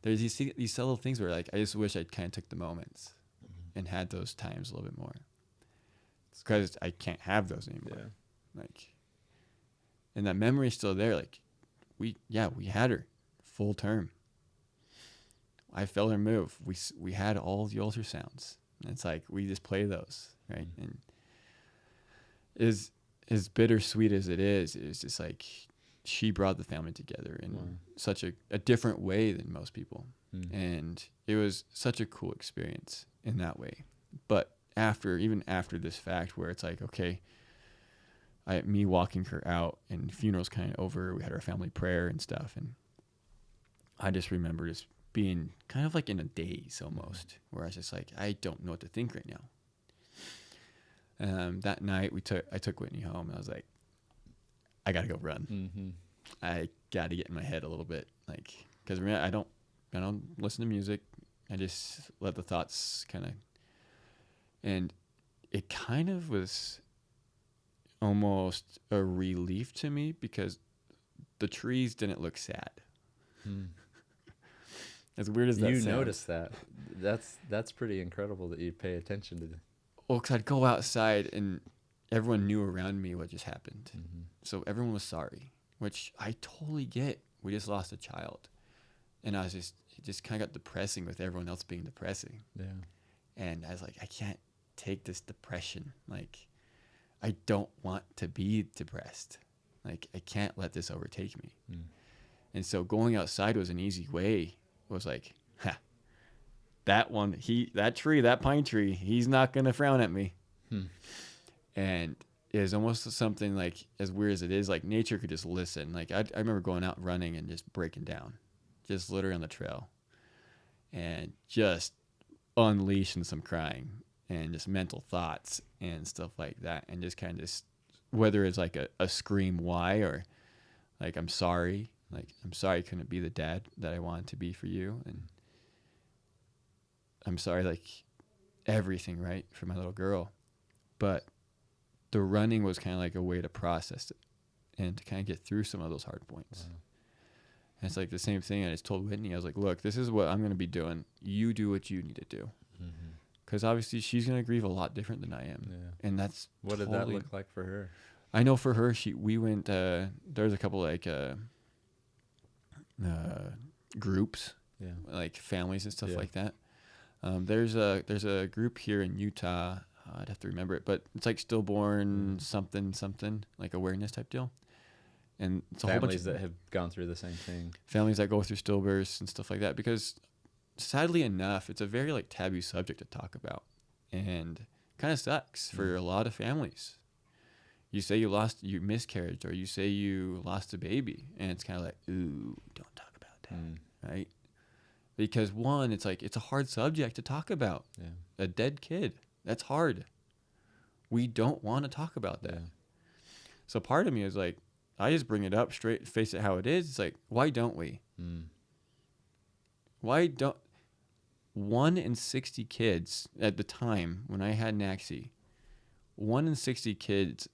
there's these subtle things where, like, I just wish I kind of took the moments and had those times a little bit more. Because I can't have those anymore. Yeah. Like, and that memory's still there. Like, we had her full term. I felt her move. We had all the ultrasounds. And it's like, we just play those, right? And as bittersweet as it is, it's just like, she brought the family together in such a different way than most people. And it was such a cool experience in that way. But even after this fact, where it's like, okay, me walking her out and funeral's kind of over, we had our family prayer and stuff. And I just remember just being kind of like in a daze almost, where I was just like, I don't know what to think right now. That night I took Whitney home, and I was like, I gotta go run. I gotta get in my head a little bit, like, because I don't listen to music. I just let the thoughts kind of, and it kind of was almost a relief to me because the trees didn't look sad. As weird as that sounds. You noticed that. That's pretty incredible that you pay attention to. Well, because I'd go outside and everyone knew around me what just happened. So everyone was sorry, which I totally get. We just lost a child. And it just kind of got depressing with everyone else being depressing. Yeah. And I was like, I can't take this depression. Like, I don't want to be depressed. Like, I can't let this overtake me. And so going outside was an easy way. It was like, that pine tree, he's not going to frown at me. And it was almost something like, as weird as it is, like nature could just listen. Like I remember going out running and just breaking down, just literally on the trail and just unleashing some crying and just mental thoughts and stuff like that. And just kind of just, whether it's like a scream why, or like, I'm sorry I couldn't be the dad that I wanted to be for you. And I'm sorry, like everything, right, for my little girl. But the running was kind of like a way to process it and to kind of get through some of those hard points. And it's like the same thing I just told Whitney. I was like, look, this is what I'm going to be doing. You do what you need to do. Because obviously she's going to grieve a lot different than I am. Yeah. And that's what did that look like for her? I know for her, we went, there's a couple like groups, like families and stuff like that. There's a group here in Utah. I'd have to remember it, but it's like stillborn something like awareness type deal. And it's a whole bunch that have gone through the same thing. Families that go through stillbirths and stuff like that, because sadly enough, it's a very like taboo subject to talk about, and kind of sucks for a lot of families. You say you miscarriage, or you say you lost a baby, and it's kind of like, ooh, don't talk about that, right? Because one, it's like, it's a hard subject to talk about. A dead kid, that's hard. We don't want to talk about that. So part of me is like, I just bring it up straight, face it how it is. It's like, why don't we? Why don't? 1 in 60 kids at the time when I had Naxie, 1 in 60 kids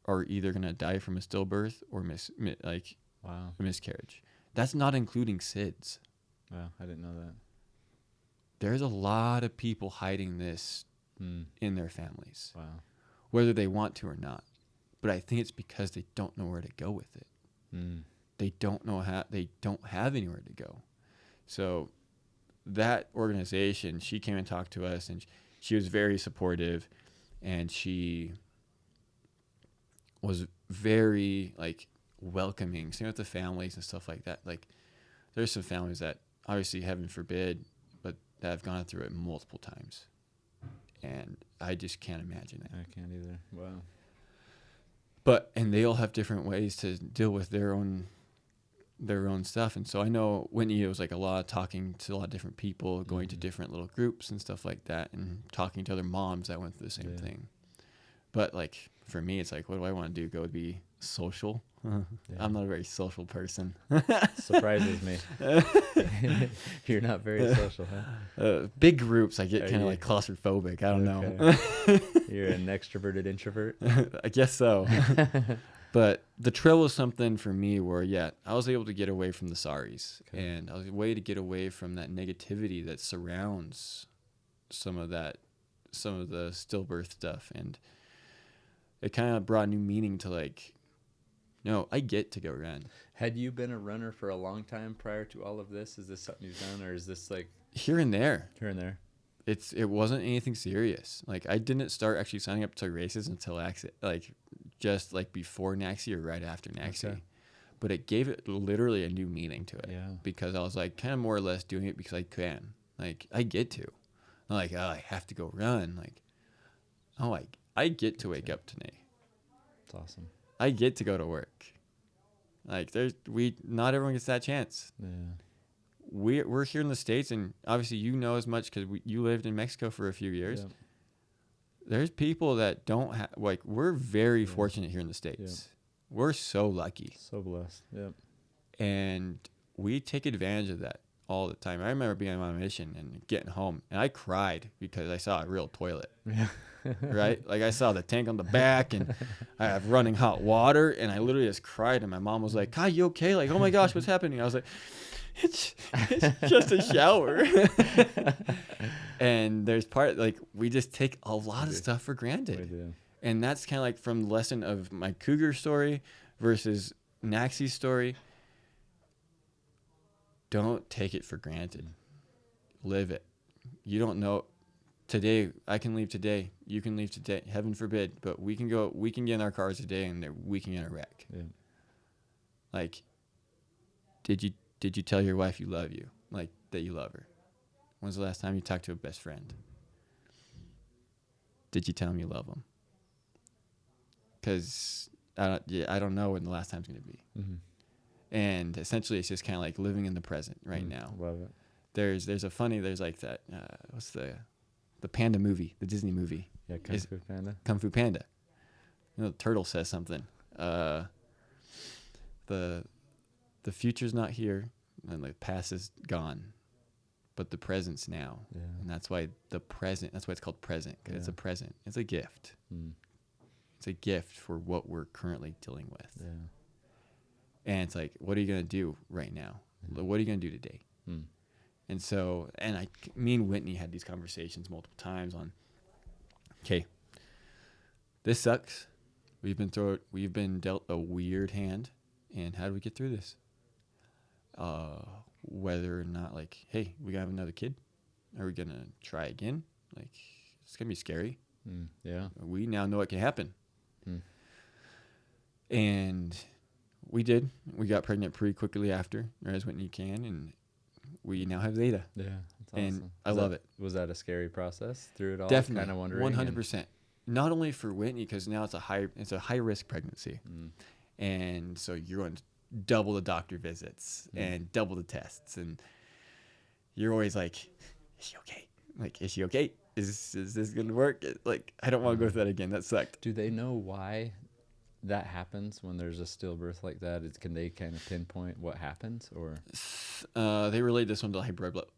are either going to die from a stillbirth or Wow. a miscarriage. That's not including SIDS. Wow. I didn't know that. There's a lot of people hiding this in their families, Wow. whether they want to or not. But I think it's because they don't know where to go with it. They don't know how. They don't have anywhere to go. So that organization, she came and talked to us, and she was very supportive, and she was very like welcoming. Same with the families and stuff like that. Like there's some families that obviously, heaven forbid, but that have gone through it multiple times, and I just can't imagine it. I can't either. Wow. And they all have different ways to deal with their own stuff. And so I know Whitney, it was like a lot of talking to a lot of different people, going to different little groups and stuff like that, and talking to other moms that went through the same thing. But like for me, it's like, what do I want to do? Go be social? I'm not a very social person. Surprises me. You're not very social, huh? Big groups, I get kind of like claustrophobic. I don't know. You're an extroverted introvert? I guess so. But the trail was something for me where, I was able to get away from the sorries. Okay. And I was a way to get away from that negativity that surrounds some of the stillbirth stuff. And it kind of brought new meaning to like, no, I get to go run. Had you been a runner for a long time prior to all of this? Is this something you've done, or is this like here and there? Here and there. It wasn't anything serious. Like I didn't start actually signing up to races until just like before Naxie or right after Naxie. Okay. But it gave it literally a new meaning to it. Yeah. Because I was like kind of more or less doing it because I can. Like I get to. I'm like, oh, I have to go run. Like, oh, I get to wake up today. That's awesome. I get to go to work. Like not everyone gets that chance. Yeah. We're here in the States, and obviously you know as much because you lived in Mexico for a few years. Yep. There's people that don't have, like, we're very fortunate here in the States. Yep. We're so lucky. So blessed. Yep. And we take advantage of that all the time. I remember being on a mission and getting home, and I cried because I saw a real toilet. Yeah. Right? Like I saw the tank on the back, and I have running hot water, and I literally just cried, and my mom was like, Kyle, you okay? Like, oh my gosh, what's happening? I was like, it's just a shower. And there's we just take a lot of stuff for granted. And that's kind of like from the lesson of my Cougar story versus Naxie's story. Don't take it for granted. Live it. You don't know. Today, I can leave today. You can leave today. Heaven forbid. But we can get in our cars today and we can get a wreck. Yeah. Like, did you tell your wife you love you? Like, that you love her? When's the last time you talked to a best friend? Did you tell him you love him? Because I don't know when the last time's going to be. Mm-hmm. And essentially, it's just kind of like living in the present right now. Love it. There's like that. What's the panda movie, the Disney movie? Yeah, Kung Fu Panda. Kung Fu Panda. You know, the turtle says something. The future's not here, and the past is gone, but the present's now. Yeah. And that's why it's called present, because it's a present. It's a gift. Mm. It's a gift for what we're currently dealing with. Yeah. And it's like, what are you going to do right now? What are you going to do today? Mm. And so, me and Whitney had these conversations multiple times on, okay, this sucks. We've been dealt a weird hand, and how do we get through this? Whether or not, like, hey, we gotta have another kid. Are we gonna try again? Like, it's gonna be scary. Yeah. We now know it can happen. And we did. We got pregnant pretty quickly after, or as Whitney can, and we now have Zeta. Yeah, that's awesome. And I love it. Was that a scary process through it all? Definitely. Kind of wondering. 100%. Not only for Whitney, because now it's a high risk pregnancy, and so you're going to double the doctor visits and double the tests, and you're always like, is she okay? Like, is she okay? Is this gonna work? Like, I don't want to go through that again. That sucked. Do they know why that happens when there's a stillbirth like that? Can they kind of pinpoint what happens, or? They relate this one to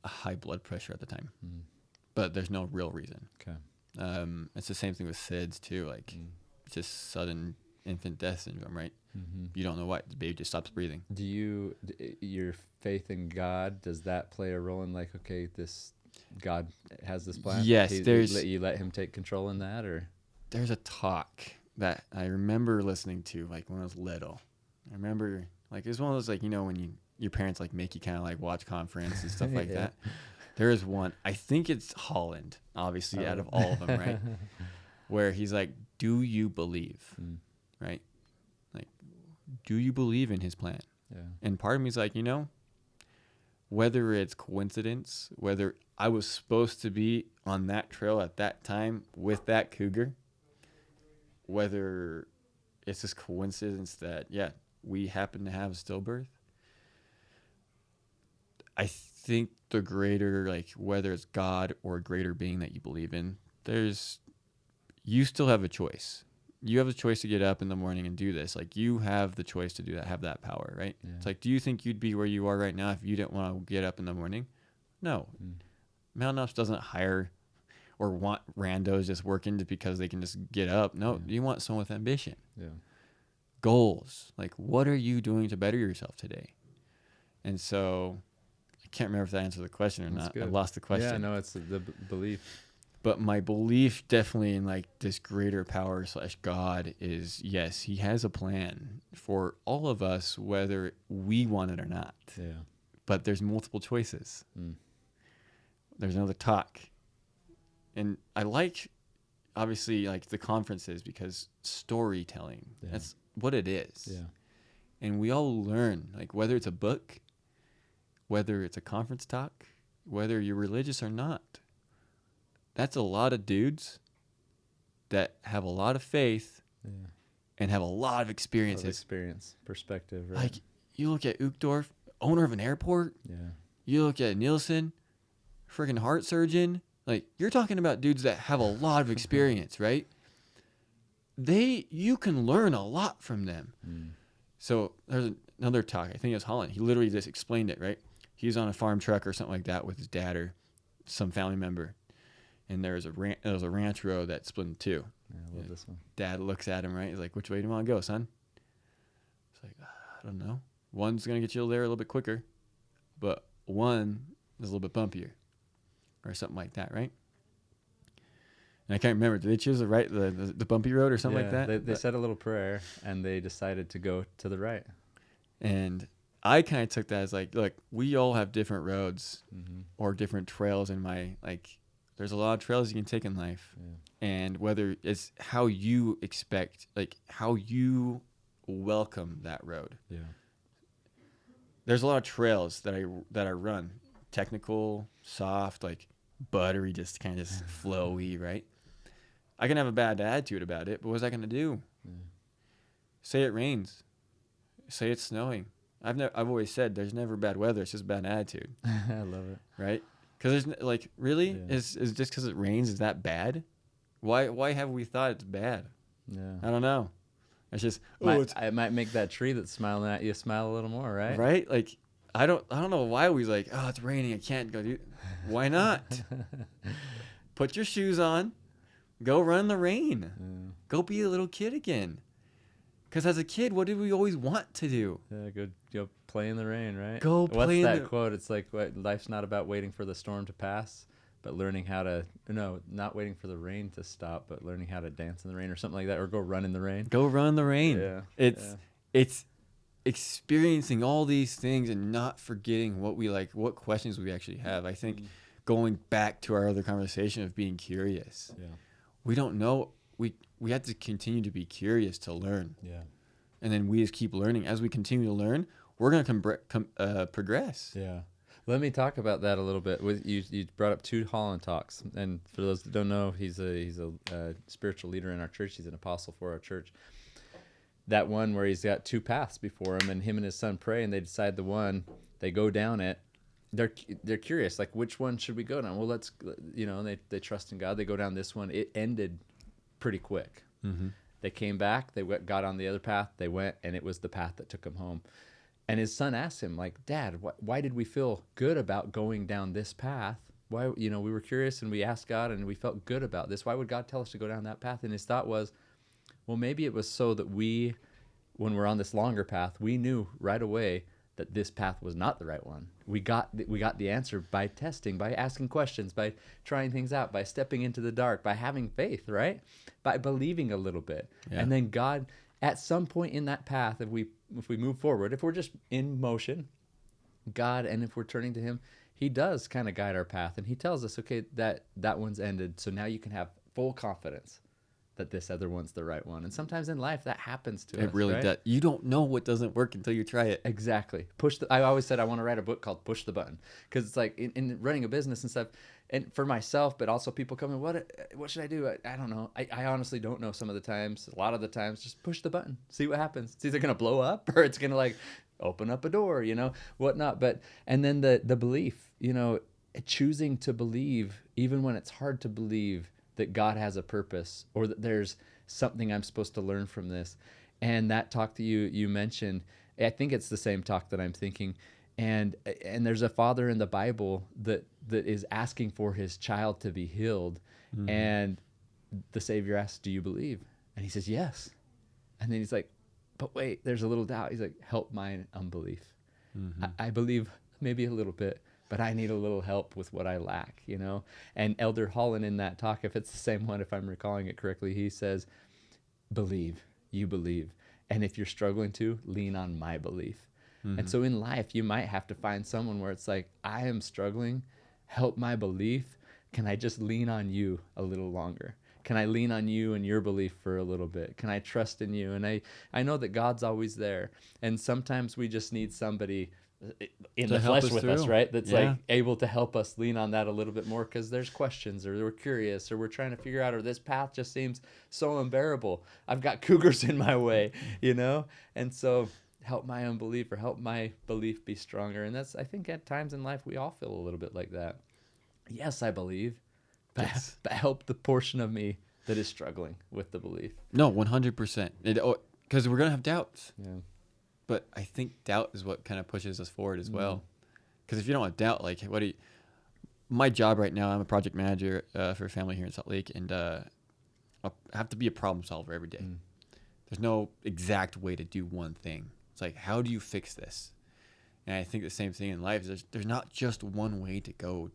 high blood pressure at the time, but there's no real reason. Okay. It's the same thing with SIDS too, like just sudden infant death syndrome, right? You don't know why. The baby just stops breathing. Your faith in God, does that play a role in, like, okay, this God has this plan? Yes, you let him take control in that, or? There's a talk that I remember listening to, like, when I was little. I remember, like, it was one of those, like, when your parents, like, make you kind of, like, watch conference and stuff like that. There is one, I think it's Holland, obviously, out of all of them, right? Where he's like, do you believe, right? Like, do you believe in his plan? Yeah. And part of me is like, whether it's coincidence, whether I was supposed to be on that trail at that time with that cougar, whether it's just coincidence that, we happen to have a stillbirth. I think the greater, like, whether it's God or a greater being that you believe in, you still have a choice. You have a choice to get up in the morning and do this. Like, you have the choice to do that, have that power, right? Yeah. It's like, do you think you'd be where you are right now if you didn't want to get up in the morning? No. MTN Ops doesn't hire or want randos just working because they can just get up. No, you want someone with ambition. Yeah. Goals. Like, what are you doing to better yourself today? And so I can't remember if that answered the question or not. Good. I lost the question. Yeah, no, it's the belief. But my belief definitely in, like, this greater power / God is, yes, he has a plan for all of us, whether we want it or not. Yeah. But there's multiple choices. There's another talk. And I like, obviously, like, the conferences because storytelling, that's what it is. Yeah. And we all learn, like, whether it's a book, whether it's a conference talk, whether you're religious or not. That's a lot of dudes that have a lot of faith and have a lot of experiences. Perspective, right? Like, you look at Uchtdorf, owner of an airport. Yeah. You look at Nielsen, freaking heart surgeon. Like, you're talking about dudes that have a lot of experience, right? You can learn a lot from them. So there's another talk. I think it was Holland. He literally just explained it, right? He's on a farm truck or something like that with his dad or some family member. And there was a ranch road that split in two. Yeah, I love this one. Dad looks at him, right? He's like, which way do you want to go, son? It's like, I don't know. One's going to get you there a little bit quicker, but one is a little bit bumpier or something like that, right? And I can't remember. Did they choose the bumpy road or something like that? They said a little prayer, and they decided to go to the right. And I kind of took that as, like, look, we all have different roads or different trails in my, like, there's a lot of trails you can take in life. Yeah. And whether it's how you expect, like, how you welcome that road. Yeah. There's a lot of trails that I run. Technical, soft, like buttery, just kind of just flowy, right? I can have a bad attitude about it, but what's that going to do? Yeah. Say it rains. Say it's snowing. I've always said there's never bad weather. It's just bad attitude. I love it. Right? Because there's, like, really? Yeah. Is just because it rains, is that bad? Why have we thought it's bad? Yeah. I don't know. It's just, it might make that tree that's smiling at you smile a little more, right? Right? Like, I don't know why we like, oh, it's raining, I can't go do. Why not? Put your shoes on, go run in the rain. Yeah. Go be a little kid again. Because as a kid, what did we always want to do? Yeah, go play in the rain, right? Go play in the... What's that quote? It's like, life's not about waiting for the storm to pass, but learning how to... No, not waiting for the rain to stop, but learning how to dance in the rain or something like that, or go run in the rain. Go run in the rain. Yeah. It's experiencing all these things and not forgetting what we like, what questions we actually have. I think going back to our other conversation of being curious. Yeah. We don't know... We have to continue to be curious to learn. Yeah. And then we just keep learning. As we continue to learn, we're going to progress. Yeah. Let me talk about that a little bit. You brought up 2 Holland talks. And for those that don't know, he's a spiritual leader in our church. He's an apostle for our church. That one where he's got 2 paths before him, and him and his son pray, and they decide the one. They go down it. They're curious, like, which one should we go down? Well, they trust in God. They go down this one. It ended pretty quick. Mm-hmm. They came back, got on the other path, they went, and it was the path that took them home. And his son asked him, like, Dad, why did we feel good about going down this path? Why, we were curious and we asked God and we felt good about this. Why would God tell us to go down that path? And his thought was, well, maybe it was so that when we're on this longer path, we knew right away that this path was not the right one. We got the answer by testing, by asking questions, by trying things out, by stepping into the dark, by having faith, right? By believing a little bit. Yeah. And then God, at some point in that path, if we move forward, if we're just in motion, God, and if we're turning to him, he does kind of guide our path. And he tells us, okay, that one's ended. So now you can have full confidence that this other one's the right one. And sometimes in life that happens to us. It really does. You don't know what doesn't work until you try it. Exactly. I always said I want to write a book called Push the Button, because it's like in running a business and stuff, and for myself, but also people come in, what should I do? I don't know. I honestly don't know some of the times. A lot of the times, just push the button, see what happens. It's either going to blow up or it's going to like open up a door, whatnot. And then the belief, choosing to believe, even when it's hard to believe, that God has a purpose or that there's something I'm supposed to learn from this. And that talk that you mentioned, I think it's the same talk that I'm thinking. And there's a father in the Bible that is asking for his child to be healed. Mm-hmm. And the Savior asks, do you believe? And he says, yes. And then he's like, but wait, there's a little doubt. He's like, help my unbelief. Mm-hmm. I believe maybe a little bit, but I need a little help with what I lack, And Elder Holland in that talk, if it's the same one, if I'm recalling it correctly, he says, believe, you believe. And if you're struggling to, lean on my belief. Mm-hmm. And so in life, you might have to find someone where it's like, I am struggling, help my belief. Can I just lean on you a little longer? Can I lean on you and your belief for a little bit? Can I trust in you? And I know that God's always there. And sometimes we just need somebody in the flesh with us, right? That's like able to help us lean on that a little bit more, because there's questions, or we're curious, or we're trying to figure out, or this path just seems so unbearable. I've got cougars in my way, And so help my unbelief, or help my belief be stronger. And I think at times in life, we all feel a little bit like that. Yes, I believe, but help the portion of me that is struggling with the belief. No, 100%. Because we're going to have doubts. Yeah. But I think doubt is what kind of pushes us forward as well. Because if you don't have doubt, like, my job right now, I'm a project manager for a family here in Salt Lake, and I have to be a problem solver every day. There's no exact way to do one thing. It's like, how do you fix this? And I think the same thing in life. There's not just one way to go,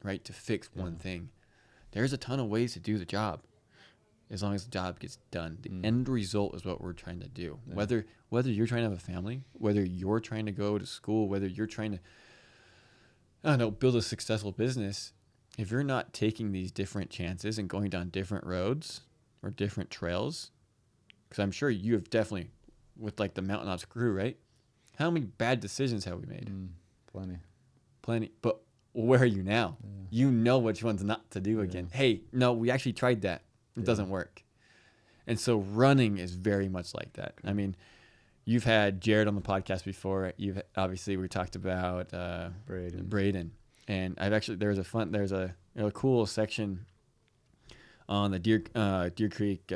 right, to fix one thing. There's a ton of ways to do the job, as long as the job gets done. The end result is what we're trying to do. Yeah. Whether you're trying to have a family, whether you're trying to go to school, whether you're trying to, build a successful business, if you're not taking these different chances and going down different roads or different trails, because I'm sure you have definitely, with like the MTN Ops crew, right? How many bad decisions have we made? Plenty. But where are you now? Yeah. You know which ones not to do again. Hey, no, we actually tried that. It doesn't work. And so running is very much like that. I mean, you've had Jared on the podcast before. We talked about Braden. And there's a cool section on the Deer Creek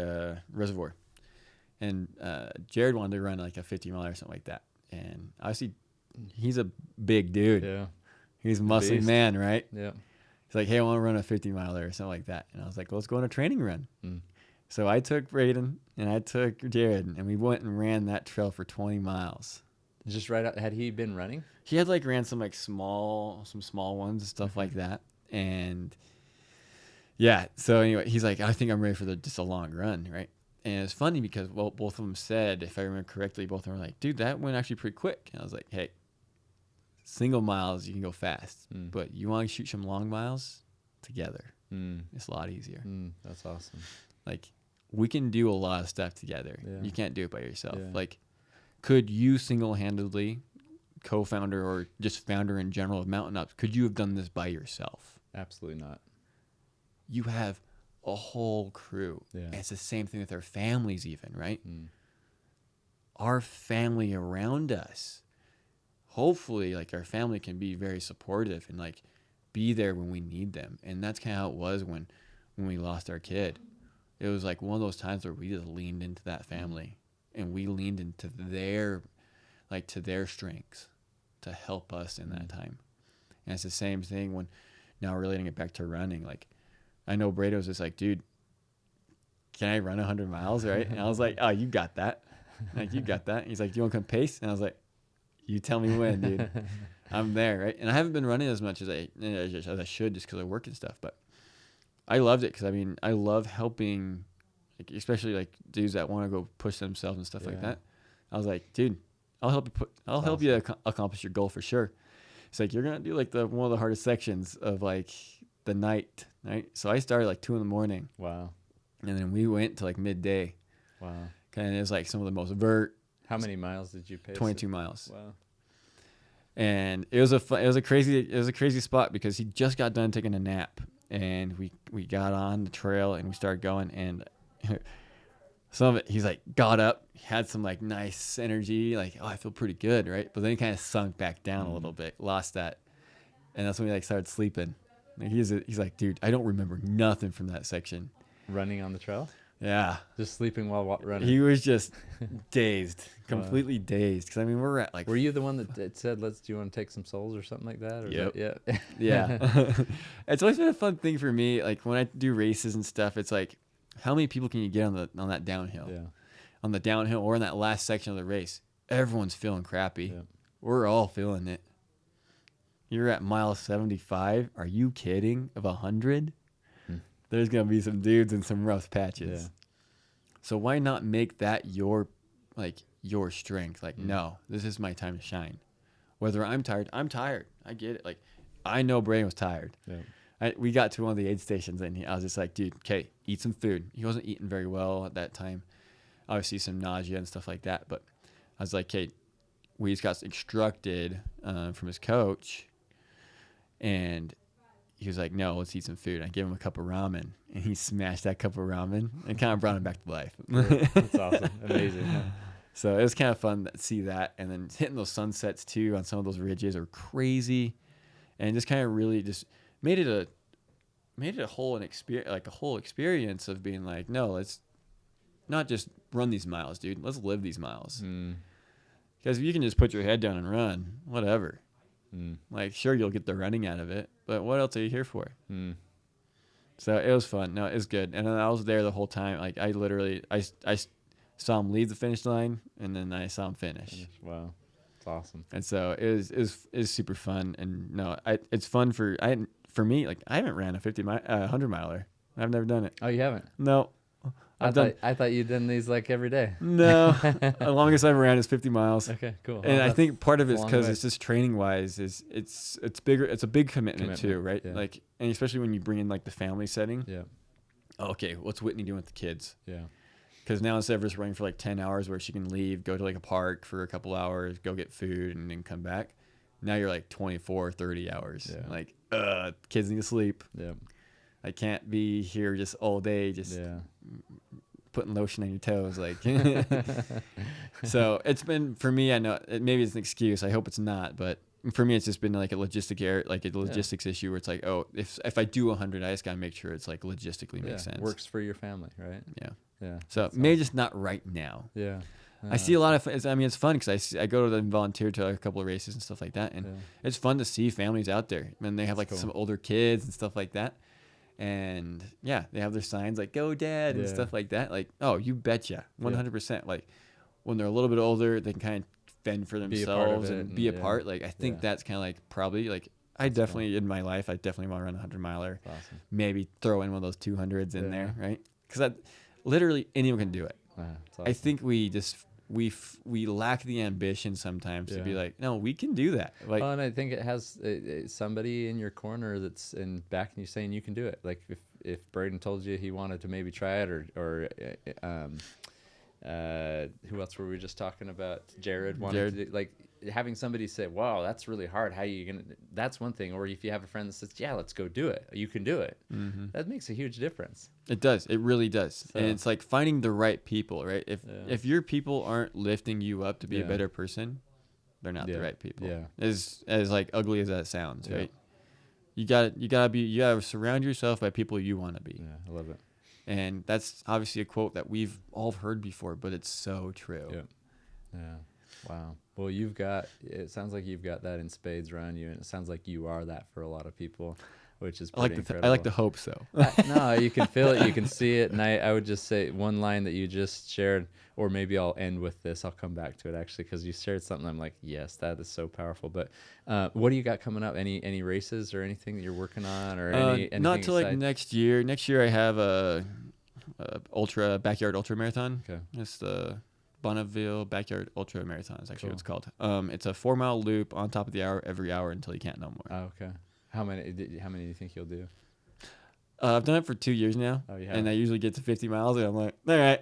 Reservoir. And Jared wanted to run like a 50 mile or something like that. And obviously he's a big dude. Yeah. He's a muscly man, right? Yeah. He's like, hey, I want to run a 50 miler or something like that. And I was like, well, let's go on a training run. So I took Braden and I took Jared, and we went and ran that trail for 20 miles. Just right out. Had he been running? He had ran some small ones and stuff like that. And yeah, so anyway, he's like, I think I'm ready for just a long run, right? And it's funny because, well, both of them said, if I remember correctly, both of them were like, dude, that went actually pretty quick. And I was like, hey, single miles, you can go fast. But you want to shoot some long miles together. It's a lot easier. That's awesome. Like, we can do a lot of stuff together. Yeah. You can't do it by yourself. Yeah. Like, could you single-handedly, co-founder or just founder in general of MTN Ops, could you have done this by yourself? Absolutely not. You have a whole crew. Yeah. And it's the same thing with our families even, right? Our family around us, hopefully, like, our family can be very supportive and, like, be there when we need them. And that's kind of how it was when we lost our kid. it was like one of those times where we just leaned into that family and we leaned into their, like, to their strengths to help us in that time. And it's the same thing when now relating it back to running. Like, I know Brado's just like, dude, can I run 100 miles, right? And I was like, oh, you got that. Like, you got that. And he's like, do you want to come pace? And I was like, you tell me when, dude. I'm there, right? And I haven't been running as much as I should just because I work and stuff. But I loved it because, I mean, I love helping, like, especially like dudes that want to go push themselves and stuff like that. I was like, dude, I'll help you help you accomplish your goal for sure. It's like, you're going to do like one of the hardest sections of like the night, right? So I started like 2 a.m. Wow. And then we went to like midday. Wow. And it was like some of the most vert. How many miles did you pace? 22 miles. Wow. And it was a crazy spot because he just got done taking a nap, and we got on the trail and we started going, and some of it, he's like got up, had some like nice energy, like, oh, I feel pretty good, right? But then he kind of sunk back down a little bit, lost that, and that's when he like started sleeping. Like, he's like, dude, I don't remember nothing from that section. Running on the trail? Yeah. Just sleeping while running? He was just dazed, completely dazed. Because, I mean, we're at like... Were you the one that said, do you want to take some souls or something like that? Or Yep. Yeah. Yeah. It's always been a fun thing for me. Like, when I do races and stuff, it's like, how many people can you get on that downhill? Yeah. On the downhill or in that last section of the race. Everyone's feeling crappy. Yeah. We're all feeling it. You're at mile 75. Are you kidding? Of 100? There's going to be some dudes in some rough patches. Yeah. So why not make that your strength? Like, no, this is my time to shine. Whether I'm tired, I'm tired. I get it. Like, I know Braden was tired. Yeah. We got to one of the aid stations, and I was just like, dude, okay, eat some food. He wasn't eating very well at that time. Obviously, some nausea and stuff like that. But I was like, okay, we just got instructed from his coach, and he was like, no, let's eat some food. I gave him a cup of ramen, and he smashed that cup of ramen and kind of brought him back to life. That's awesome. Amazing. Huh? So it was kind of fun to see that. And then hitting those sunsets, too, on some of those ridges are crazy. And just kind of really just made it a whole experience of being like, no, let's not just run these miles, dude. Let's live these miles. Because if you can just put your head down and run, whatever. Like, sure, you'll get the running out of it, but what else are you here for? So it was fun. No, it was good. And then I was there the whole time. Like, I literally, I saw him leave the finish line, and then I saw him finish. Wow. It's awesome. And so it was super fun. And no, it's fun for me. Like, I haven't ran a 100 miler. I've never done it. Oh, you haven't? No. I thought you'd done these like every day. No, the longest I've ran is 50 miles. Okay, cool. And I think part of it's because it's just training wise it's bigger. It's a big commitment too, right? Yeah. Like, and especially when you bring in like the family setting. Yeah. Okay, what's Whitney doing with the kids? Yeah. Because now instead of just running for like 10 hours where she can leave, go to like a park for a couple hours, go get food, and then come back. Now you're like 24, 30 hours. Yeah. Like, kids need to sleep. Yeah. I can't be here just all day, just putting lotion on your toes. Like, so it's been, for me, I know maybe it's an excuse. I hope it's not, but for me, it's just been like a logistics issue where it's like, oh, if I do 100, I just got to make sure it's like logistically makes sense. Works for your family, right? Yeah. Yeah. So maybe just not right now. Yeah. I see a lot of, it's fun because I go to and volunteer to a couple of races and stuff like that. And it's fun to see families out there. And they have like some older kids and stuff like that. And yeah, they have their signs like "Go Dad" and stuff like that. Like, oh, you betcha, 100%. Like, when they're a little bit older, they can kind of fend for themselves and be a part. Like, I think that's kind of like probably like definitely in my life, I definitely want to run a 100-miler. Awesome. Maybe throw in one of those 200s in there, right? Because literally anyone can do it. Awesome. I think we just we lack the ambition sometimes to be like, no, we can do that. Like, and I think it has somebody in your corner that's backing you saying you can do it. Like, if Braden told you he wanted to maybe try it, or who else were we just talking about? Jared wanted to do, like, having somebody say, wow, that's really hard. How are you going to, that's one thing. Or if you have a friend that says, yeah, let's go do it. You can do it. That makes a huge difference. It does. It really does. So, and it's like finding the right people, right? If your people aren't lifting you up to be a better person, they're not the right people. Yeah. As like ugly as that sounds, right? You gotta surround yourself by people you want to be. Yeah, I love it. And that's obviously a quote that we've all heard before, but it's so true. Yeah. Yeah. Wow. Well, it sounds like you've got that in spades around you, and it sounds like you are that for a lot of people, which is pretty incredible. I like the hope so. No, you can feel it, you can see it, and I would just say one line that you just shared, or maybe I'll end with this. I'll come back to it actually, because you shared something. I'm like, yes, that is so powerful. But what do you got coming up? Any races or anything that you're working on, or anything not till like exciting? next year. Next year I have a backyard ultra marathon. Okay. It's the Bonneville Backyard Ultra Marathon is actually Cool. what it's called. It's a 4-mile loop on top of the hour every hour until you can't no more. Oh, okay. How many do you think you'll do? I've done it for 2 years now, Oh, you have? and I usually get to 50 miles, and I'm like, all right,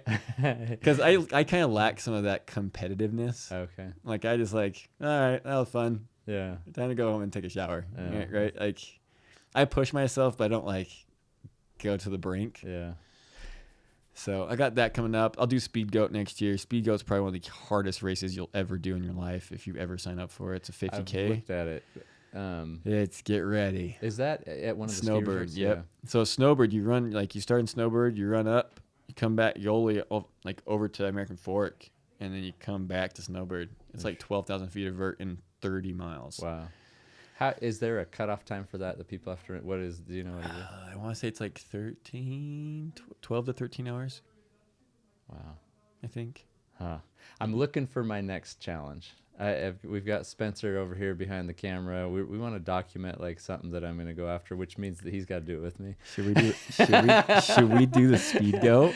because I kind of lack some of that competitiveness. Okay. Like I just like, all right, that was fun. Yeah. Time to go home and take a shower. Yeah. Right? Like, I push myself, but I don't like go to the brink. Yeah. So I got that coming up. I'll do Speed Goat next year. Speed Goat's probably one of the hardest races you'll ever do in your life if you ever sign up for it. It's a 50K. I've looked at it. It's get ready. Is that at one of the ski Snowbird, resorts? yep. So Snowbird, you run you start in Snowbird, you run up, you come back Yoli like over to American Fork, and then you come back to Snowbird. It's like 12,000 feet of vert in 30 miles. Wow. How is there a cutoff time for that people have to? What is? Do you know what it is? I want to say it's like 12 to 13 hours. Wow. I think. Huh. I'm looking for my next challenge. We've got Spencer over here behind the camera. We want to document like something that I'm going to go after, which means that he's got to do it with me. Should we do? should we do the Speed Goat?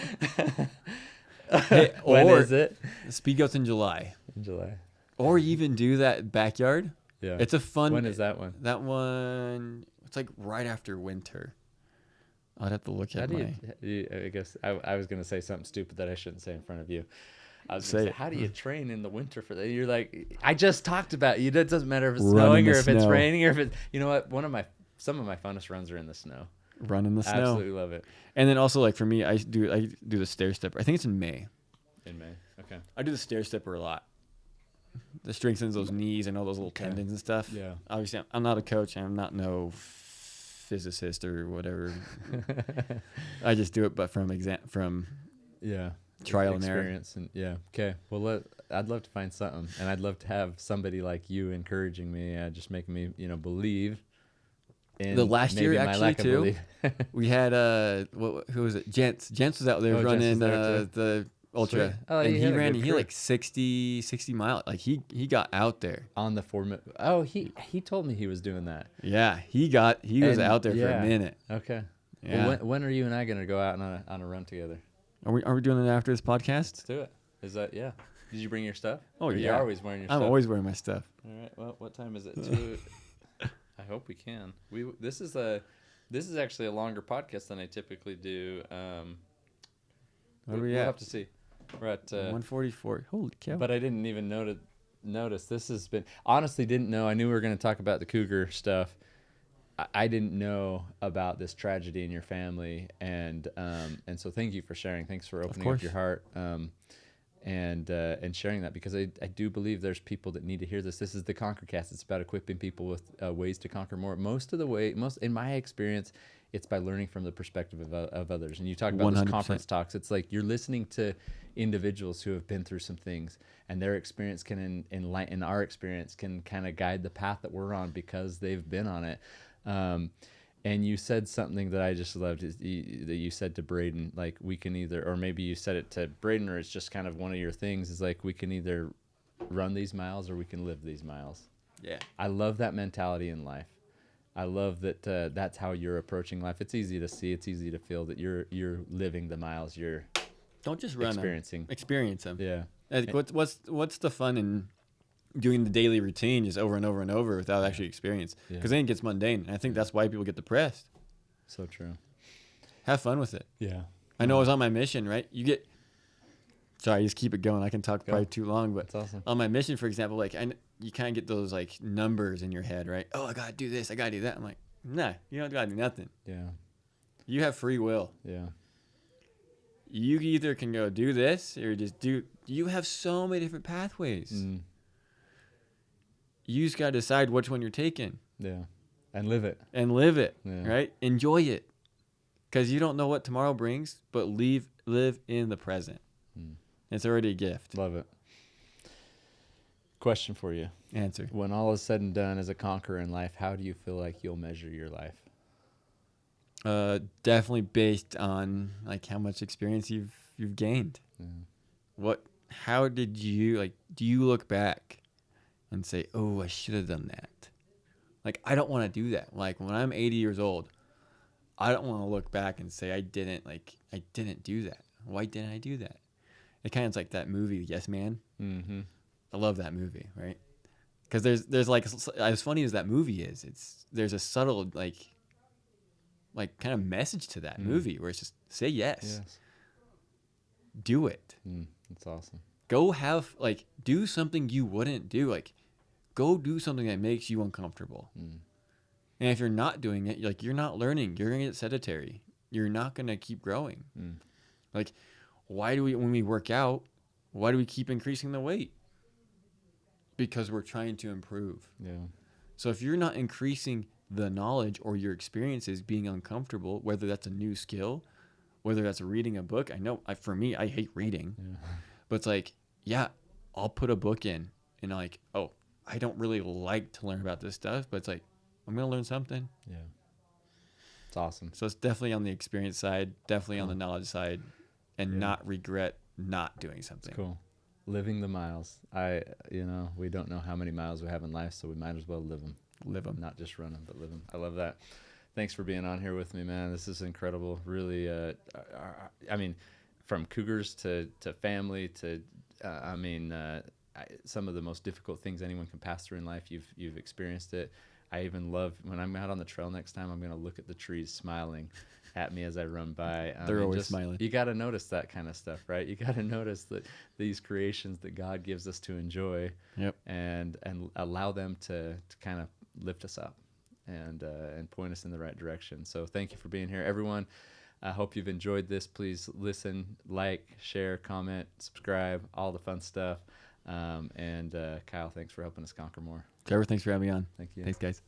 When is it? Speed Goat's in July. In July. Or even do that backyard. Yeah. It's a fun. When is that one? That one. It's like right after winter. I'd have to look at I guess I was going to say something stupid that I shouldn't say in front of you. I was Say going to it. say, how do you train in the winter for that? You're like, I just talked about you. It doesn't matter if it's Run in snowing the or if it's snow. raining or if it's, you know what? Some of my funnest runs are in the snow. Run in the snow. Absolutely love it. And then also like for me, I do the stair stepper. I think it's in May. In May. Okay. I do the stair stepper a lot. That strengthens those knees and all those little tendons and stuff. Yeah. Obviously, I'm not a coach. I'm not no physicist or whatever. I just do it, but from Yeah. trial and error. Experience and yeah. Okay. Well, I'd love to find something, and I'd love to have somebody like you encouraging me, just making me, believe. In The last maybe year my actually lack of too, belief. we had who was it? Gents was out there Oh, Gents running was there too. the ultra, Sweet. Oh, and he he had a ran. good He crew. like 60 miles. Like he got out there. On the 4 minute. Oh, he told me he was doing that. Yeah, he was And, out there for yeah. a minute. Okay. Yeah. Well, when are you and I gonna go out on a run together? Are we doing it after this podcast? Let's do it. Is that yeah? Did you bring your stuff? Oh, Or yeah. You're always wearing your I'm stuff. always wearing my stuff. All right. Well, what time is it? I hope we can. This is actually a longer podcast than I typically do. What are we we'll at? have to see. We're at 144. Holy cow! but I didn't even notice. This has been honestly didn't know. I knew we were going to talk about the Cougar stuff. I didn't know about this tragedy in your family, and so thank you for sharing. Thanks for opening up your heart. And sharing that, because I do believe there's people that need to hear this. This is the ConquerCast. It's about equipping people with ways to conquer more. Most in my experience, it's by learning from the perspective of others. And you talk about 100%. those conference talks. It's like you're listening to individuals who have been through some things, and their experience can enlighten our experience, can kind of guide the path that we're on because they've been on it. And you said something that I just loved, that you said to Braden, like we can either, or maybe you said it to Braden, or it's just kind of one of your things, is like we can either run these miles or we can live these miles. Yeah. I love that mentality in life. I love that that's how you're approaching life. It's easy to see, it's easy to feel that you're living the miles you're Don't just run experiencing. them. Experience them. Yeah. Like, what's the fun in doing the daily routine just over and over and over without actually experience? Because then it gets mundane. And I think that's why people get depressed. So true. Have fun with it. Yeah. I know I was on my mission, right? Sorry, just keep it going. I can talk Go. probably too long, but That's awesome. on my mission, for example, like you kind of get those like numbers in your head, right? Oh, I gotta do this, I gotta do that. I'm like, nah, you don't gotta do nothing. Yeah. You have free will. Yeah. You either can go do this or just do. You have so many different pathways. Mm. You just gotta decide which one you're taking Yeah. And live it. and live it, Yeah. right? Enjoy it. because you don't know what tomorrow brings, but live in the present. It's already a gift. Love it. Question for you. Answer. When all is said and done as a conqueror in life, how do you feel like you'll measure your life? Definitely based on like how much experience you've gained. How did you like? Do you look back and say, "Oh, I should have done that"? Like, I don't want to do that. Like, when I'm 80 years old, I don't want to look back and say I didn't do that. Why didn't I do that? It kind of like that movie, Yes Man. Mm-hmm. I love that movie, right? Because there's like, as funny as that movie is, there's a subtle like kind of message to that movie where it's just say yes. Do it. That's awesome. Go do something you wouldn't do. Like, go do something that makes you uncomfortable. And if you're not doing it, like, you're not learning. You're gonna get sedentary. You're not gonna keep growing. Like, when we work out, why do we keep increasing the weight? Because we're trying to improve. Yeah. So if you're not increasing the knowledge or your experiences being uncomfortable, whether that's a new skill, whether that's reading a book, for me, I hate reading, but it's like, yeah, I'll put a book in and like, oh, I don't really like to learn about this stuff, but it's like, I'm going to learn something. Yeah. It's awesome. So it's definitely on the experience side, definitely on the knowledge side, and not regret not doing something. Cool. Living the miles. We don't know how many miles we have in life, so we might as well live them. Live them. Not just run them, but live them. I love that. Thanks for being on here with me, man. This is incredible. Really, from cougars to family to, some of the most difficult things anyone can pass through in life. You've experienced it. I even love when I'm out on the trail next time, I'm going to look at the trees smiling at me as I run by. They're always smiling. You got to notice that kind of stuff, right? You got to notice that these creations that God gives us to enjoy, and allow them to kind of lift us up and point us in the right direction. So thank you for being here, everyone. I hope you've enjoyed this. Please listen, like, share, comment, subscribe, all the fun stuff. Kyle, thanks for helping us conquer more. Trevor, thanks for having me on. Thank you. Thanks, guys.